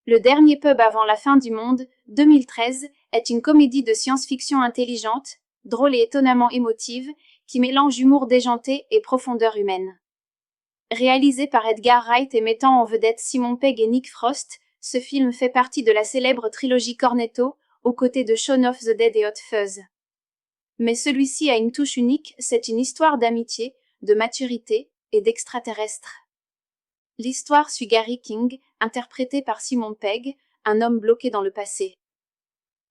Le dernier pub avant la fin du monde, 2013, est une comédie de science-fiction intelligente, drôle et étonnamment émotive, qui mélange humour déjanté et profondeur humaine. Réalisé par Edgar Wright et mettant en vedette Simon Pegg et Nick Frost, ce film fait partie de la célèbre trilogie Cornetto, aux côtés de Shaun of the Dead et Hot Fuzz. Mais celui-ci a une touche unique, c'est une histoire d'amitié, de maturité et d'extraterrestre. L'histoire suit Gary King, interprété par Simon Pegg, un homme bloqué dans le passé.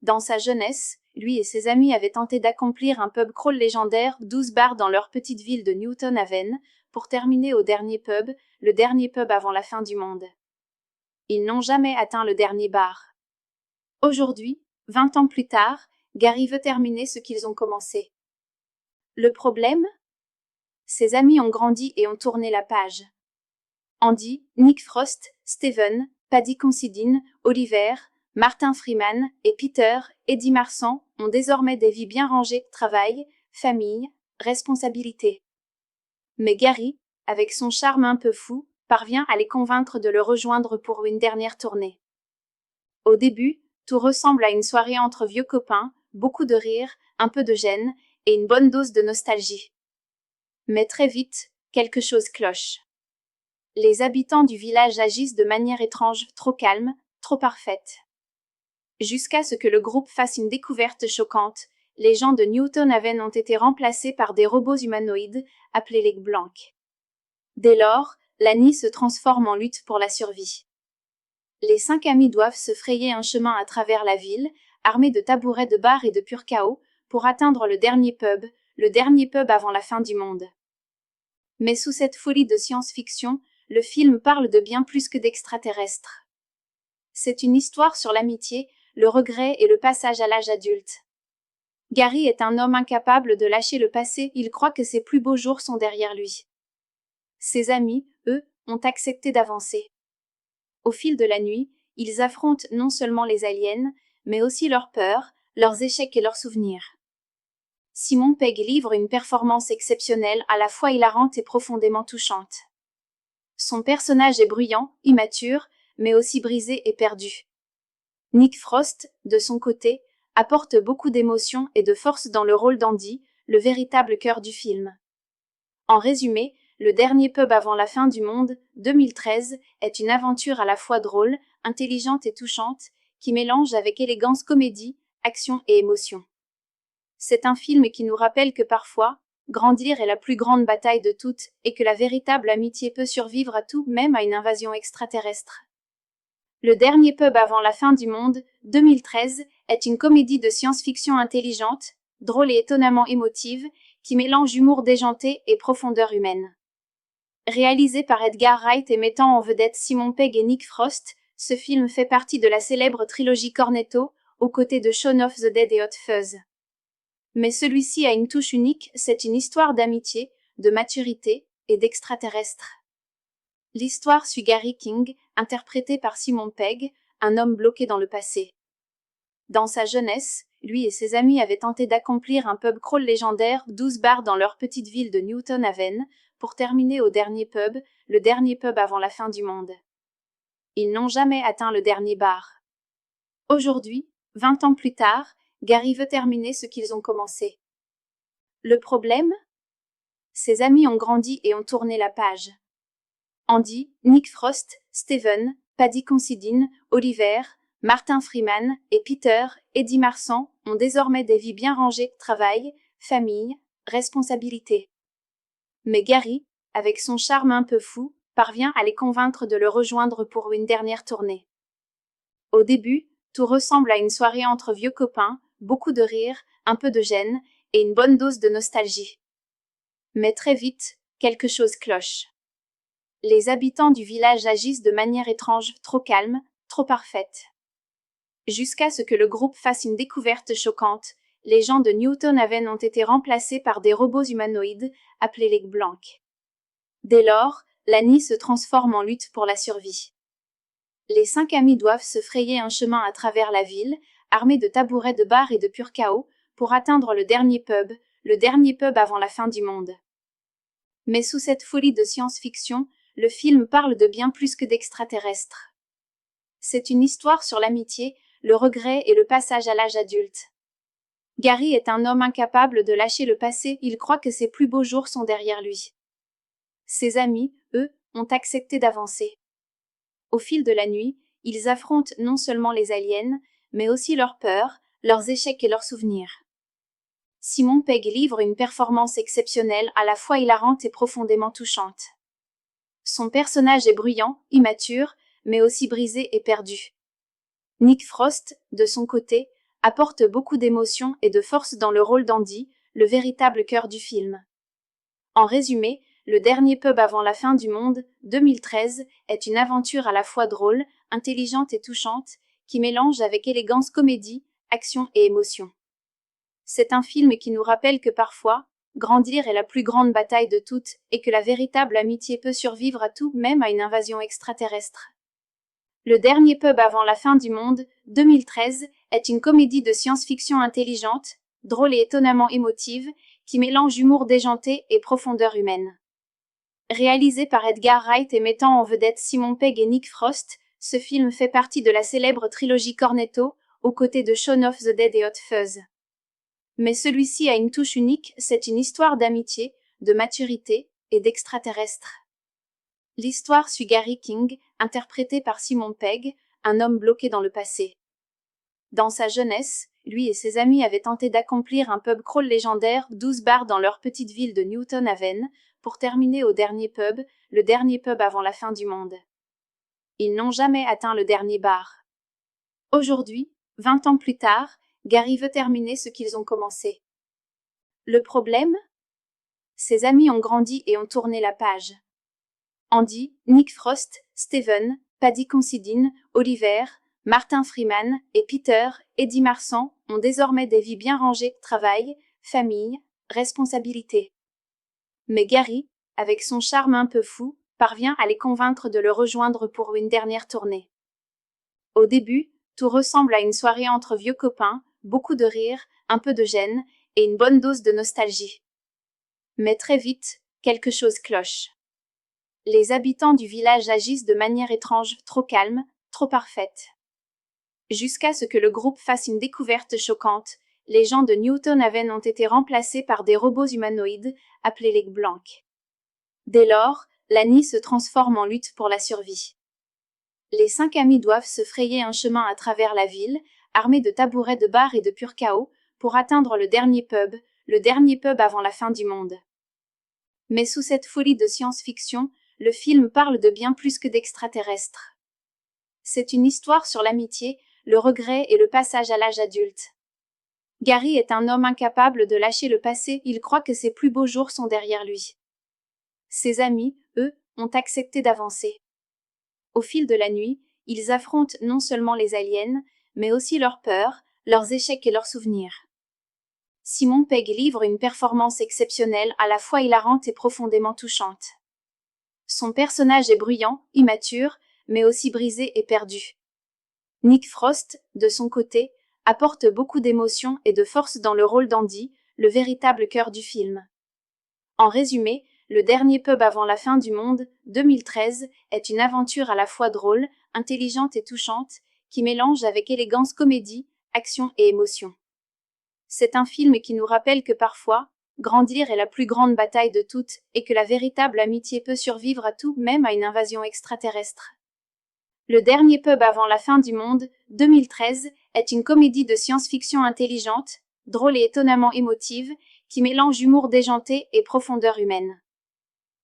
Dans sa jeunesse, lui et ses amis avaient tenté d'accomplir un pub crawl légendaire, 12 bars dans leur petite ville de Newton Haven, pour terminer au dernier pub, le dernier pub avant la fin du monde. Ils n'ont jamais atteint le dernier bar. Aujourd'hui, 20 ans plus tard, Gary veut terminer ce qu'ils ont commencé. Le problème ? Ses amis ont grandi et ont tourné la page. Andy, Nick Frost, Steven, Paddy Considine, Oliver, Martin Freeman et Peter, Eddie Marsan, ont désormais des vies bien rangées, travail, famille, responsabilité. Mais Gary, avec son charme un peu fou, parvient à les convaincre de le rejoindre pour une dernière tournée. Au début, tout ressemble à une soirée entre vieux copains, beaucoup de rire, un peu de gêne, et une bonne dose de nostalgie. Mais très vite, quelque chose cloche. Les habitants du village agissent de manière étrange, trop calme, trop parfaite. Jusqu'à ce que le groupe fasse une découverte choquante, les gens de Newton Haven ont été remplacés par des robots humanoïdes, appelés les Blancs. Dès lors, Lani se transforme en lutte pour la survie. Les 5 amis doivent se frayer un chemin à travers la ville, armés de tabourets de bar et de pur chaos, pour atteindre le dernier pub avant la fin du monde. Mais sous cette folie de science-fiction, le film parle de bien plus que d'extraterrestres. C'est une histoire sur l'amitié, le regret et le passage à l'âge adulte. Gary est un homme incapable de lâcher le passé, il croit que ses plus beaux jours sont derrière lui. Ses amis, eux, ont accepté d'avancer. Au fil de la nuit, ils affrontent non seulement les aliens, mais aussi leurs peurs, leurs échecs et leurs souvenirs. Simon Pegg livre une performance exceptionnelle, à la fois hilarante et profondément touchante. Son personnage est bruyant, immature, mais aussi brisé et perdu. Nick Frost, de son côté, apporte beaucoup d'émotion et de force dans le rôle d'Andy, le véritable cœur du film. En résumé, Le dernier pub avant la fin du monde, 2013, est une aventure à la fois drôle, intelligente et touchante, qui mélange avec élégance comédie, action et émotion. C'est un film qui nous rappelle que parfois, grandir est la plus grande bataille de toutes, et que la véritable amitié peut survivre à tout, même à une invasion extraterrestre. Le dernier pub avant la fin du monde, 2013, est une comédie de science-fiction intelligente, drôle et étonnamment émotive, qui mélange humour déjanté et profondeur humaine. Réalisé par Edgar Wright et mettant en vedette Simon Pegg et Nick Frost, ce film fait partie de la célèbre trilogie Cornetto, aux côtés de Shaun of the Dead et Hot Fuzz. Mais celui-ci a une touche unique, c'est une histoire d'amitié, de maturité et d'extraterrestre. L'histoire suit Gary King, interprété par Simon Pegg, un homme bloqué dans le passé. Dans sa jeunesse, lui et ses amis avaient tenté d'accomplir un pub crawl légendaire, 12 bars dans leur petite ville de Newton Haven, pour terminer au dernier pub, le dernier pub avant la fin du monde. Ils n'ont jamais atteint le dernier bar. Aujourd'hui, 20 ans plus tard, Gary veut terminer ce qu'ils ont commencé. Le problème ? Ses amis ont grandi et ont tourné la page. Andy, Nick Frost, Steven, Paddy Considine, Oliver, Martin Freeman et Peter, Eddie Marsan, ont désormais des vies bien rangées, travail, famille, responsabilité. Mais Gary, avec son charme un peu fou, parvient à les convaincre de le rejoindre pour une dernière tournée. Au début, tout ressemble à une soirée entre vieux copains, beaucoup de rire, un peu de gêne, et une bonne dose de nostalgie. Mais très vite, quelque chose cloche. Les habitants du village agissent de manière étrange, trop calme, trop parfaite. Jusqu'à ce que le groupe fasse une découverte choquante, les gens de Newton Haven ont été remplacés par des robots humanoïdes, appelés les Blancs. Dès lors, Lani se transforme en lutte pour la survie. Les 5 amis doivent se frayer un chemin à travers la ville, armés de tabourets de bar et de pur chaos, pour atteindre le dernier pub avant la fin du monde. Mais sous cette folie de science-fiction, le film parle de bien plus que d'extraterrestres. C'est une histoire sur l'amitié, le regret et le passage à l'âge adulte. Gary est un homme incapable de lâcher le passé, il croit que ses plus beaux jours sont derrière lui. Ses amis, eux, ont accepté d'avancer. Au fil de la nuit, ils affrontent non seulement les aliens, mais aussi leurs peurs, leurs échecs et leurs souvenirs. Simon Pegg livre une performance exceptionnelle, à la fois hilarante et profondément touchante. Son personnage est bruyant, immature, mais aussi brisé et perdu. Nick Frost, de son côté, apporte beaucoup d'émotion et de force dans le rôle d'Andy, le véritable cœur du film. En résumé, Le dernier pub avant la fin du monde, 2013, est une aventure à la fois drôle, intelligente et touchante, qui mélange avec élégance comédie, action et émotion. C'est un film qui nous rappelle que parfois, grandir est la plus grande bataille de toutes, et que la véritable amitié peut survivre à tout, même à une invasion extraterrestre. Le dernier pub avant la fin du monde, 2013, est une comédie de science-fiction intelligente, drôle et étonnamment émotive, qui mélange humour déjanté et profondeur humaine. Réalisé par Edgar Wright et mettant en vedette Simon Pegg et Nick Frost, ce film fait partie de la célèbre trilogie Cornetto, aux côtés de Shaun of the Dead et Hot Fuzz. Mais celui-ci a une touche unique, c'est une histoire d'amitié, de maturité et d'extraterrestre. L'histoire suit Gary King, interprété par Simon Pegg, un homme bloqué dans le passé. Dans sa jeunesse, lui et ses amis avaient tenté d'accomplir un pub crawl légendaire, 12 bars dans leur petite ville de Newton Haven, pour terminer au dernier pub, le dernier pub avant la fin du monde. Ils n'ont jamais atteint le dernier bar. Aujourd'hui, 20 ans plus tard, Gary veut terminer ce qu'ils ont commencé. Le problème ? Ses amis ont grandi et ont tourné la page. Andy, Nick Frost, Steven, Paddy Considine, Oliver, Martin Freeman et Peter, Eddie Marsan, ont désormais des vies bien rangées, travail, famille, responsabilité. Mais Gary, avec son charme un peu fou, parvient à les convaincre de le rejoindre pour une dernière tournée. Au début, tout ressemble à une soirée entre vieux copains, beaucoup de rire, un peu de gêne, et une bonne dose de nostalgie. Mais très vite, quelque chose cloche. Les habitants du village agissent de manière étrange, trop calme, trop parfaite. Jusqu'à ce que le groupe fasse une découverte choquante, les gens de Newton Haven ont été remplacés par des robots humanoïdes, appelés les Blancs. Dès lors, l'ANI se transforme en lutte pour la survie. Les 5 amis doivent se frayer un chemin à travers la ville, armés de tabourets de bar et de pur chaos, pour atteindre le dernier pub avant la fin du monde. Mais sous cette folie de science-fiction, le film parle de bien plus que d'extraterrestres. C'est une histoire sur l'amitié, le regret et le passage à l'âge adulte. Gary est un homme incapable de lâcher le passé, il croit que ses plus beaux jours sont derrière lui. Ses amis, eux, ont accepté d'avancer. Au fil de la nuit, ils affrontent non seulement les aliens, mais aussi leurs peurs, leurs échecs et leurs souvenirs. Simon Pegg livre une performance exceptionnelle, à la fois hilarante et profondément touchante. Son personnage est bruyant, immature, mais aussi brisé et perdu. Nick Frost, de son côté, apporte beaucoup d'émotion et de force dans le rôle d'Andy, le véritable cœur du film. En résumé, Le dernier pub avant la fin du monde, 2013, est une aventure à la fois drôle, intelligente et touchante, qui mélange avec élégance comédie, action et émotion. C'est un film qui nous rappelle que parfois, grandir est la plus grande bataille de toutes, et que la véritable amitié peut survivre à tout, même à une invasion extraterrestre. Le dernier pub avant la fin du monde, 2013, est une comédie de science-fiction intelligente, drôle et étonnamment émotive, qui mélange humour déjanté et profondeur humaine.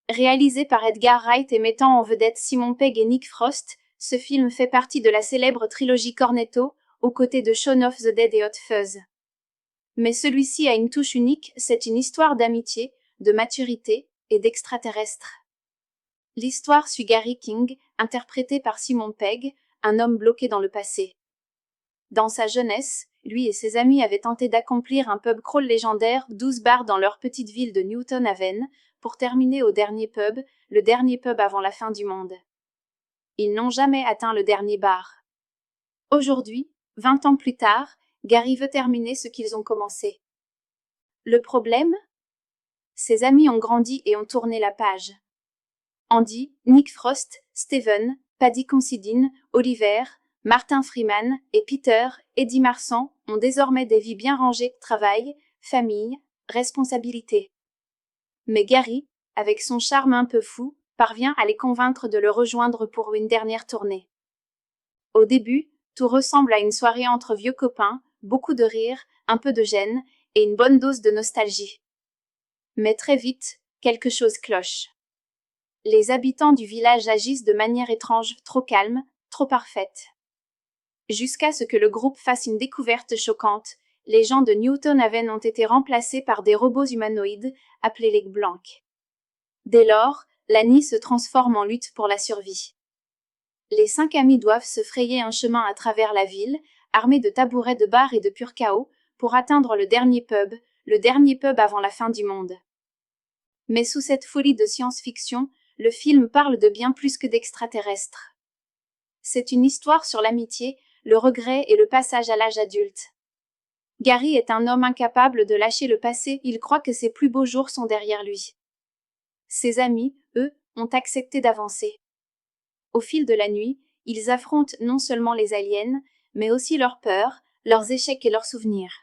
Réalisé par Edgar Wright et mettant en vedette Simon Pegg et Nick Frost, ce film fait partie de la célèbre trilogie Cornetto, aux côtés de Shaun of the Dead et Hot Fuzz. Mais celui-ci a une touche unique, c'est une histoire d'amitié, de maturité et d'extraterrestre. L'histoire suit Gary King, interprété par Simon Pegg, un homme bloqué dans le passé. Dans sa jeunesse, lui et ses amis avaient tenté d'accomplir un pub crawl légendaire, 12 bars dans leur petite ville de Newton Haven, pour terminer au dernier pub, le dernier pub avant la fin du monde. Ils n'ont jamais atteint le dernier bar. Aujourd'hui, 20 ans plus tard, Gary veut terminer ce qu'ils ont commencé. Le problème ? Ses amis ont grandi et ont tourné la page. Andy, Nick Frost, Steven, Paddy Considine, Oliver, Martin Freeman et Peter Eddie Marsan ont désormais des vies bien rangées, travail, famille, responsabilité. Mais Gary, avec son charme un peu fou, parvient à les convaincre de le rejoindre pour une dernière tournée. Au début, tout ressemble à une soirée entre vieux copains, beaucoup de rires, un peu de gêne, et une bonne dose de nostalgie. Mais très vite, quelque chose cloche. Les habitants du village agissent de manière étrange, trop calme, trop parfaite. Jusqu'à ce que le groupe fasse une découverte choquante, les gens de Newton Haven ont été remplacés par des robots humanoïdes, appelés les Blancs. Dès lors, Lani se transforme en lutte pour la survie. Les 5 amis doivent se frayer un chemin à travers la ville, armés de tabourets de bar et de pur chaos, pour atteindre le dernier pub avant la fin du monde. Mais sous cette folie de science-fiction, le film parle de bien plus que d'extraterrestres. C'est une histoire sur l'amitié, le regret et le passage à l'âge adulte. Gary est un homme incapable de lâcher le passé, il croit que ses plus beaux jours sont derrière lui. Ses amis, eux, ont accepté d'avancer. Au fil de la nuit, ils affrontent non seulement les aliens, mais aussi leurs peurs, leurs échecs et leurs souvenirs.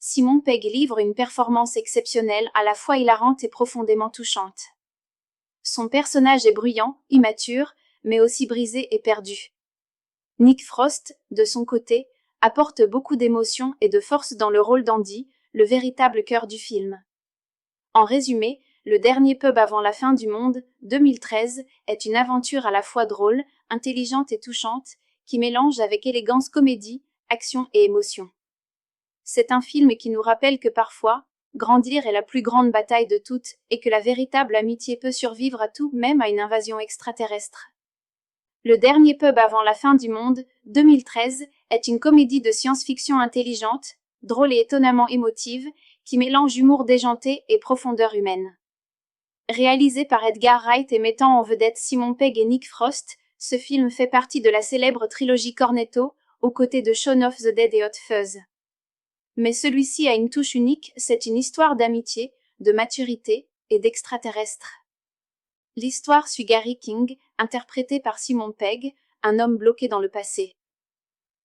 Simon Pegg livre une performance exceptionnelle, à la fois hilarante et profondément touchante. Son personnage est bruyant, immature, mais aussi brisé et perdu. Nick Frost, de son côté, apporte beaucoup d'émotion et de force dans le rôle d'Andy, le véritable cœur du film. En résumé, Le dernier pub avant la fin du monde, 2013, est une aventure à la fois drôle, intelligente et touchante, qui mélange avec élégance comédie, action et émotion. C'est un film qui nous rappelle que parfois, grandir est la plus grande bataille de toutes, et que la véritable amitié peut survivre à tout, même à une invasion extraterrestre. Le dernier pub avant la fin du monde, 2013, est une comédie de science-fiction intelligente, drôle et étonnamment émotive, qui mélange humour déjanté et profondeur humaine. Réalisé par Edgar Wright et mettant en vedette Simon Pegg et Nick Frost, ce film fait partie de la célèbre trilogie Cornetto, aux côtés de Shaun of the Dead et Hot Fuzz. Mais celui-ci a une touche unique, c'est une histoire d'amitié, de maturité et d'extraterrestre. L'histoire suit Gary King, interprété par Simon Pegg, un homme bloqué dans le passé.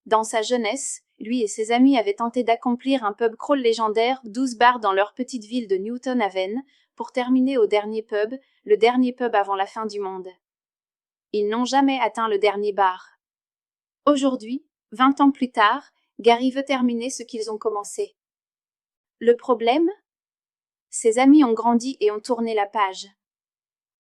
Dans sa jeunesse, lui et ses amis avaient tenté d'accomplir un pub crawl légendaire, 12 bars dans leur petite ville de Newton Haven, pour terminer au dernier pub, le dernier pub avant la fin du monde. Ils n'ont jamais atteint le dernier bar. Aujourd'hui, 20 ans plus tard, Gary veut terminer ce qu'ils ont commencé. Le problème ? Ses amis ont grandi et ont tourné la page.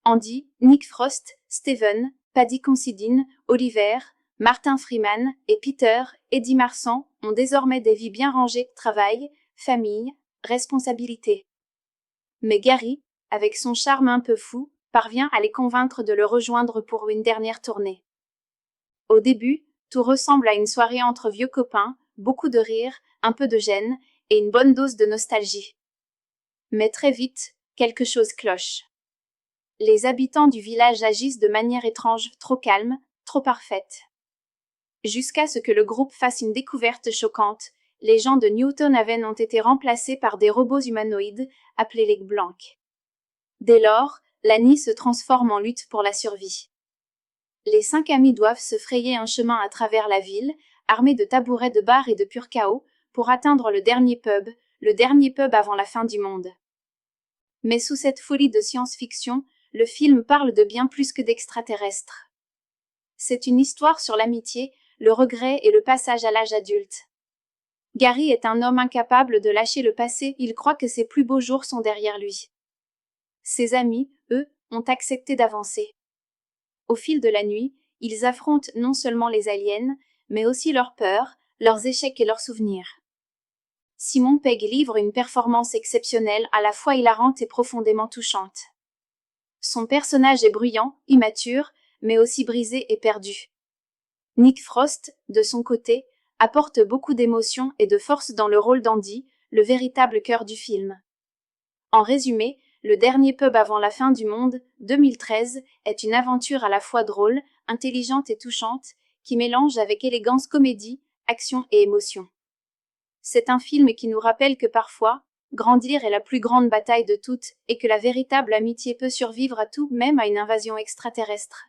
Andy, Nick Frost, Steven, Paddy Considine, Oliver, Martin Freeman et Peter Eddie Marsan ont désormais des vies bien rangées, travail, famille, responsabilité. Mais Gary, avec son charme un peu fou, parvient à les convaincre de le rejoindre pour une dernière tournée. Au début, tout ressemble à une soirée entre vieux copains, beaucoup de rires, un peu de gêne et une bonne dose de nostalgie. Mais très vite, quelque chose cloche. Les habitants du village agissent de manière étrange, trop calme, trop parfaite. Jusqu'à ce que le groupe fasse une découverte choquante, les gens de Newton Haven ont été remplacés par des robots humanoïdes, appelés les Blancs. Dès lors, Lani se transforme en lutte pour la survie. Les 5 amis doivent se frayer un chemin à travers la ville, armés de tabourets de bar et de pur chaos, pour atteindre le dernier pub avant la fin du monde. Mais sous cette folie de science-fiction, le film parle de bien plus que d'extraterrestres. C'est une histoire sur l'amitié, le regret et le passage à l'âge adulte. Gary est un homme incapable de lâcher le passé, il croit que ses plus beaux jours sont derrière lui. Ses amis, eux, ont accepté d'avancer. Au fil de la nuit, ils affrontent non seulement les aliens, mais aussi leurs peurs, leurs échecs et leurs souvenirs. Simon Pegg livre une performance exceptionnelle, à la fois hilarante et profondément touchante. Son personnage est bruyant, immature, mais aussi brisé et perdu. Nick Frost, de son côté, apporte beaucoup d'émotion et de force dans le rôle d'Andy, le véritable cœur du film. En résumé, Le dernier pub avant la fin du monde, 2013, est une aventure à la fois drôle, intelligente et touchante, qui mélange avec élégance comédie, action et émotion. C'est un film qui nous rappelle que parfois, grandir est la plus grande bataille de toutes, et que la véritable amitié peut survivre à tout, même à une invasion extraterrestre.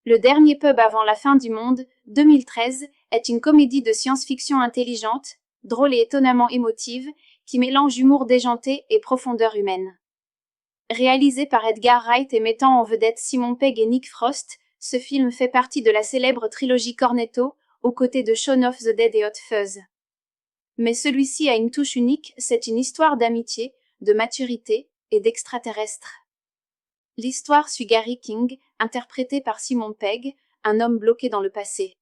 Le dernier pub avant la fin du monde, 2013, est une comédie de science-fiction intelligente, drôle et étonnamment émotive, qui mélange humour déjanté et profondeur humaine. Réalisé par Edgar Wright et mettant en vedette Simon Pegg et Nick Frost, ce film fait partie de la célèbre trilogie Cornetto, aux côtés de Shaun of the Dead et Hot Fuzz. Mais celui-ci a une touche unique, c'est une histoire d'amitié, de maturité et d'extraterrestre. L'histoire suit Gary King, interprété par Simon Pegg, un homme bloqué dans le passé.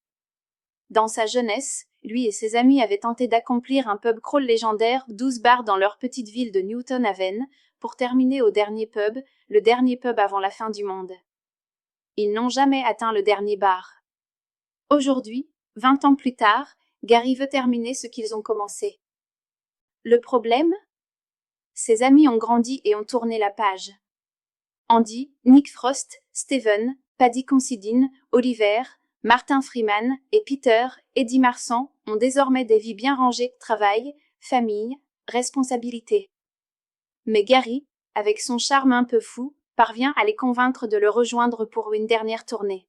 Dans sa jeunesse, lui et ses amis avaient tenté d'accomplir un pub crawl légendaire, 12 bars dans leur petite ville de Newton Haven, pour terminer au dernier pub, le dernier pub avant la fin du monde. Ils n'ont jamais atteint le dernier bar. Aujourd'hui, 20 ans plus tard, Gary veut terminer ce qu'ils ont commencé. Le problème ? Ses amis ont grandi et ont tourné la page. Andy, Nick Frost, Steven, Paddy Considine, Oliver, Martin Freeman et Peter, Eddie Marsan, ont désormais des vies bien rangées, travail, famille, responsabilité. Mais Gary, avec son charme un peu fou, parvient à les convaincre de le rejoindre pour une dernière tournée.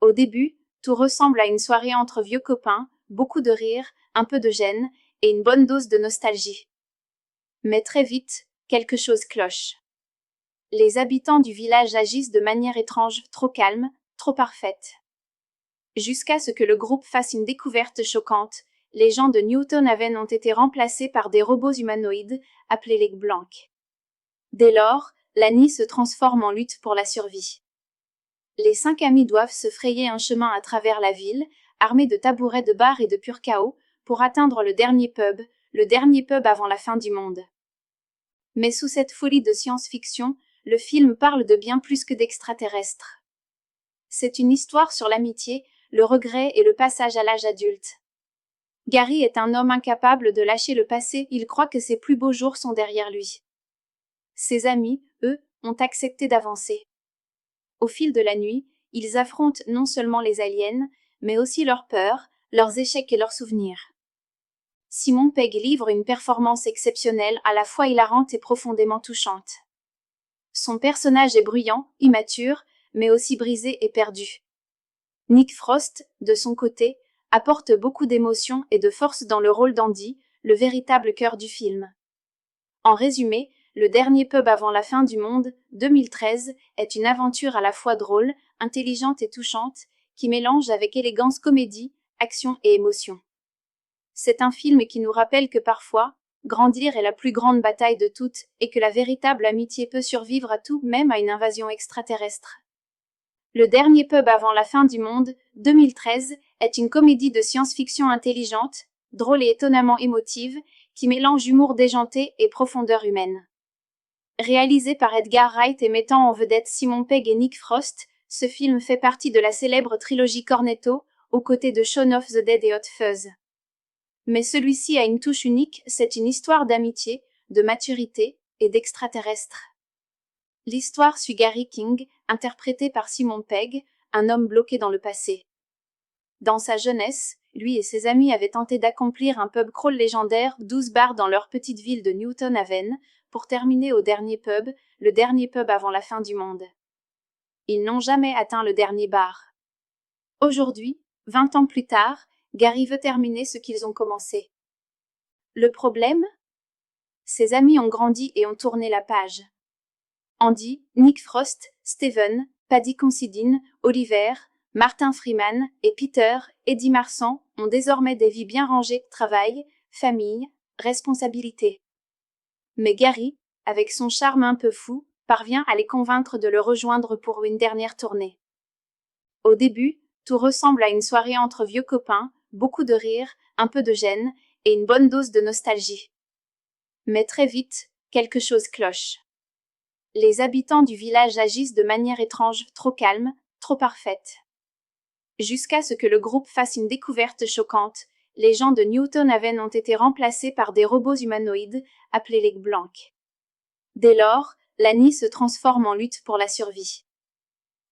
Au début, tout ressemble à une soirée entre vieux copains, beaucoup de rire, un peu de gêne, et une bonne dose de nostalgie. Mais très vite, quelque chose cloche. Les habitants du village agissent de manière étrange, trop calme, trop parfaite. Jusqu'à ce que le groupe fasse une découverte choquante, les gens de Newton Haven ont été remplacés par des robots humanoïdes, appelés les Blancs. Dès lors, Lani se transforme en lutte pour la survie. Les 5 amis doivent se frayer un chemin à travers la ville, armés de tabourets de bar et de pur chaos, pour atteindre le dernier pub avant la fin du monde. Mais sous cette folie de science-fiction, le film parle de bien plus que d'extraterrestres. C'est une histoire sur l'amitié, le regret et le passage à l'âge adulte. Gary est un homme incapable de lâcher le passé, il croit que ses plus beaux jours sont derrière lui. Ses amis, eux, ont accepté d'avancer. Au fil de la nuit, ils affrontent non seulement les aliens, mais aussi leurs peurs, leurs échecs et leurs souvenirs. Simon Pegg livre une performance exceptionnelle, à la fois hilarante et profondément touchante. Son personnage est bruyant, immature, mais aussi brisé et perdu. Nick Frost, de son côté, apporte beaucoup d'émotion et de force dans le rôle d'Andy, le véritable cœur du film. En résumé, Le dernier pub avant la fin du monde, 2013, est une aventure à la fois drôle, intelligente et touchante, qui mélange avec élégance comédie, action et émotion. C'est un film qui nous rappelle que parfois, grandir est la plus grande bataille de toutes, et que la véritable amitié peut survivre à tout, même à une invasion extraterrestre. Le dernier pub avant la fin du monde, 2013, est une comédie de science-fiction intelligente, drôle et étonnamment émotive, qui mélange humour déjanté et profondeur humaine. Réalisé par Edgar Wright et mettant en vedette Simon Pegg et Nick Frost, ce film fait partie de la célèbre trilogie Cornetto, aux côtés de Shaun of the Dead et Hot Fuzz. Mais celui-ci a une touche unique, c'est une histoire d'amitié, de maturité et d'extraterrestre. L'histoire suit Gary King, interprété par Simon Pegg, un homme bloqué dans le passé. Dans sa jeunesse, lui et ses amis avaient tenté d'accomplir un pub crawl légendaire, 12 bars dans leur petite ville de Newton Haven, pour terminer au dernier pub, le dernier pub avant la fin du monde. Ils n'ont jamais atteint le dernier bar. Aujourd'hui, 20 ans plus tard, Gary veut terminer ce qu'ils ont commencé. Le problème ? Ses amis ont grandi et ont tourné la page. Andy, Nick Frost, Steven, Paddy Considine, Oliver, Martin Freeman et Peter, Eddie Marsan, ont désormais des vies bien rangées, travail, famille, responsabilité. Mais Gary, avec son charme un peu fou, parvient à les convaincre de le rejoindre pour une dernière tournée. Au début, tout ressemble à une soirée entre vieux copains, beaucoup de rire, un peu de gêne, et une bonne dose de nostalgie. Mais très vite, quelque chose cloche. Les habitants du village agissent de manière étrange, trop calme, trop parfaite. Jusqu'à ce que le groupe fasse une découverte choquante, les gens de Newton Haven ont été remplacés par des robots humanoïdes, appelés les Blancs. Dès lors, Lani se transforme en lutte pour la survie.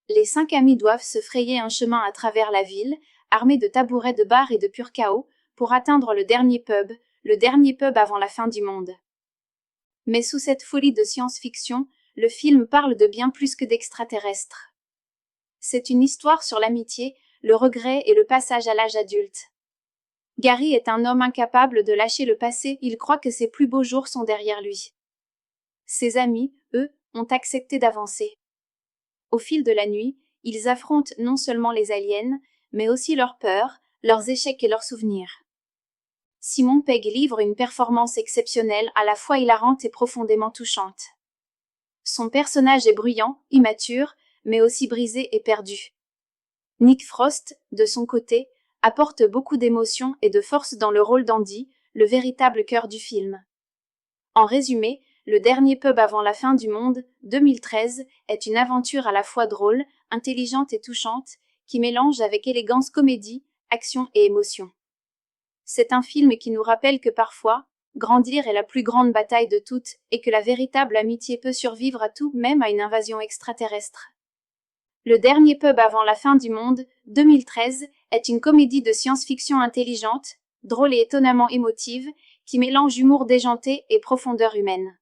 Les 5 amis doivent se frayer un chemin à travers la ville, armés de tabourets de bar et de pur chaos, pour atteindre le dernier pub avant la fin du monde. Mais sous cette folie de science-fiction, le film parle de bien plus que d'extraterrestres. C'est une histoire sur l'amitié, le regret et le passage à l'âge adulte. Gary est un homme incapable de lâcher le passé, il croit que ses plus beaux jours sont derrière lui. Ses amis, eux, ont accepté d'avancer. Au fil de la nuit, ils affrontent non seulement les aliens, mais aussi leurs peurs, leurs échecs et leurs souvenirs. Simon Pegg livre une performance exceptionnelle, à la fois hilarante et profondément touchante. Son personnage est bruyant, immature, mais aussi brisé et perdu. Nick Frost, de son côté, apporte beaucoup d'émotion et de force dans le rôle d'Andy, le véritable cœur du film. En résumé, Le dernier pub avant la fin du monde, 2013, est une aventure à la fois drôle, intelligente et touchante, qui mélange avec élégance comédie, action et émotion. C'est un film qui nous rappelle que parfois, grandir est la plus grande bataille de toutes, et que la véritable amitié peut survivre à tout, même à une invasion extraterrestre. Le dernier pub avant la fin du monde, 2013, est une comédie de science-fiction intelligente, drôle et étonnamment émotive, qui mélange humour déjanté et profondeur humaine.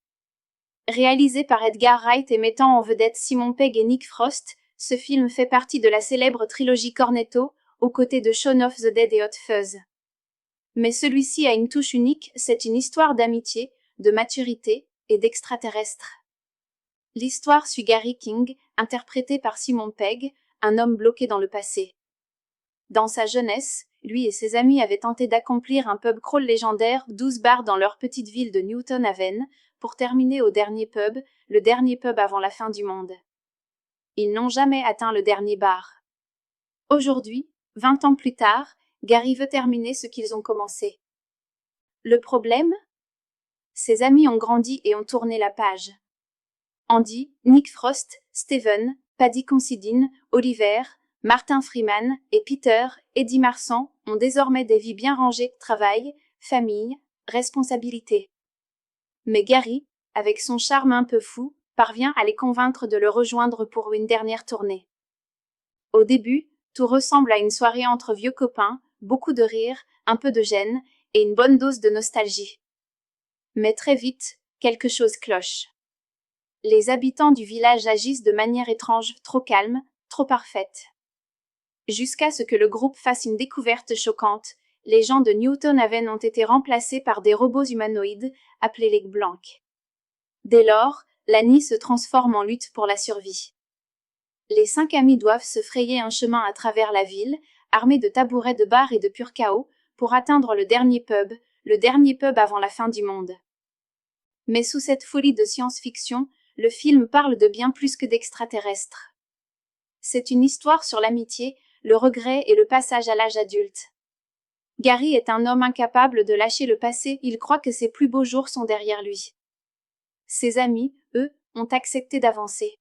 Réalisé par Edgar Wright et mettant en vedette Simon Pegg et Nick Frost, ce film fait partie de la célèbre trilogie Cornetto, aux côtés de Shaun of the Dead et Hot Fuzz. Mais celui-ci a une touche unique, c'est une histoire d'amitié, de maturité et d'extraterrestre. L'histoire suit Gary King, interprété par Simon Pegg, un homme bloqué dans le passé. Dans sa jeunesse, lui et ses amis avaient tenté d'accomplir un pub crawl légendaire, 12 bars dans leur petite ville de Newton Haven, pour terminer au dernier pub, le dernier pub avant la fin du monde. Ils n'ont jamais atteint le dernier bar. Aujourd'hui, 20 ans plus tard, Gary veut terminer ce qu'ils ont commencé. Le problème ? Ses amis ont grandi et ont tourné la page. Andy, Nick Frost, Steven, Paddy Considine, Oliver, Martin Freeman et Peter, Eddie Marsan, ont désormais des vies bien rangées, travail, famille, responsabilité. Mais Gary, avec son charme un peu fou, parvient à les convaincre de le rejoindre pour une dernière tournée. Au début, tout ressemble à une soirée entre vieux copains, beaucoup de rire, un peu de gêne, et une bonne dose de nostalgie. Mais très vite, quelque chose cloche. Les habitants du village agissent de manière étrange, trop calme, trop parfaite. Jusqu'à ce que le groupe fasse une découverte choquante, les gens de Newton Haven ont été remplacés par des robots humanoïdes, appelés les Blancs. Dès lors, l'ANI se transforme en lutte pour la survie. Les 5 amis doivent se frayer un chemin à travers la ville, armés de tabourets de bar et de pur chaos, pour atteindre le dernier pub avant la fin du monde. Mais sous cette folie de science-fiction, le film parle de bien plus que d'extraterrestres. C'est une histoire sur l'amitié, le regret et le passage à l'âge adulte. Gary est un homme incapable de lâcher le passé, il croit que ses plus beaux jours sont derrière lui. Ses amis, eux, ont accepté d'avancer.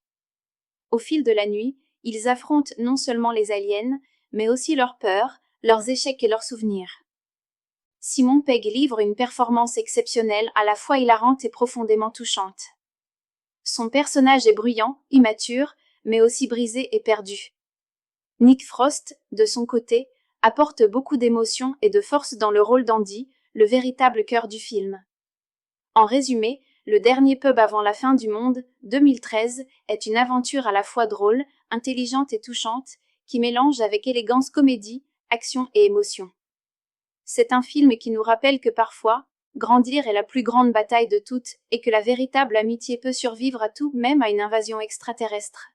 Au fil de la nuit, ils affrontent non seulement les aliens, mais aussi leurs peurs, leurs échecs et leurs souvenirs. Simon Pegg livre une performance exceptionnelle, à la fois hilarante et profondément touchante. Son personnage est bruyant, immature, mais aussi brisé et perdu. Nick Frost, de son côté, apporte beaucoup d'émotion et de force dans le rôle d'Andy, le véritable cœur du film. En résumé, Le dernier pub avant la fin du monde, 2013, est une aventure à la fois drôle, intelligente et touchante, qui mélange avec élégance comédie, action et émotion. C'est un film qui nous rappelle que parfois, grandir est la plus grande bataille de toutes, et que la véritable amitié peut survivre à tout, même à une invasion extraterrestre.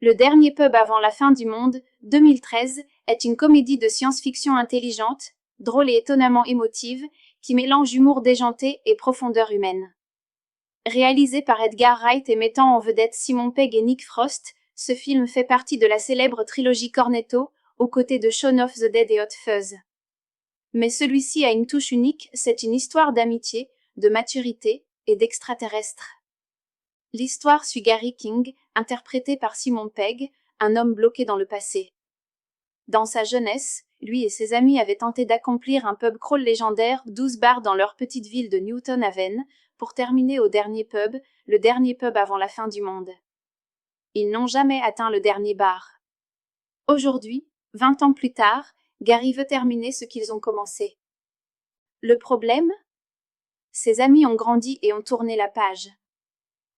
Le dernier pub avant la fin du monde, 2013, est une comédie de science-fiction intelligente, drôle et étonnamment émotive, qui mélange humour déjanté et profondeur humaine. Réalisé par Edgar Wright et mettant en vedette Simon Pegg et Nick Frost, ce film fait partie de la célèbre trilogie Cornetto, aux côtés de Shaun of the Dead et Hot Fuzz. Mais celui-ci a une touche unique, c'est une histoire d'amitié, de maturité et d'extraterrestre. L'histoire suit Gary King, interprété par Simon Pegg, un homme bloqué dans le passé. Dans sa jeunesse, lui et ses amis avaient tenté d'accomplir un pub crawl légendaire, 12 bars dans leur petite ville de Newton Haven, pour terminer au dernier pub, le dernier pub avant la fin du monde. Ils n'ont jamais atteint le dernier bar. Aujourd'hui, 20 ans plus tard, Gary veut terminer ce qu'ils ont commencé. Le problème ? Ses amis ont grandi et ont tourné la page.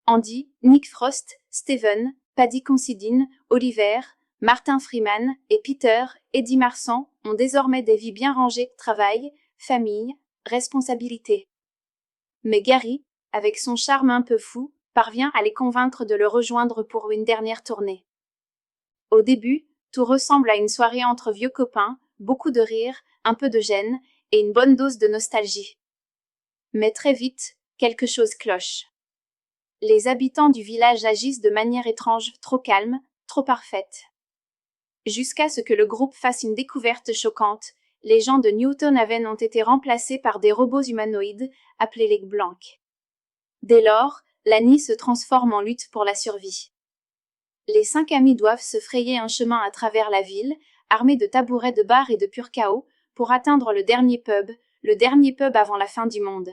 Andy, Nick Frost, Steven, Paddy Considine, Oliver, Martin Freeman et Peter, Eddie Marsan, ont désormais des vies bien rangées, travail, famille, responsabilité. Mais Gary, avec son charme un peu fou, parvient à les convaincre de le rejoindre pour une dernière tournée. Au début, tout ressemble à une soirée entre vieux copains, beaucoup de rires, un peu de gêne, et une bonne dose de nostalgie. Mais très vite, quelque chose cloche. Les habitants du village agissent de manière étrange, trop calme, trop parfaite. Jusqu'à ce que le groupe fasse une découverte choquante, les gens de Newton Haven ont été remplacés par des robots humanoïdes, appelés les Blancs. Dès lors, Lani se transforme en lutte pour la survie. Les 5 amis doivent se frayer un chemin à travers la ville, armés de tabourets de bar et de pur chaos, pour atteindre le dernier pub avant la fin du monde.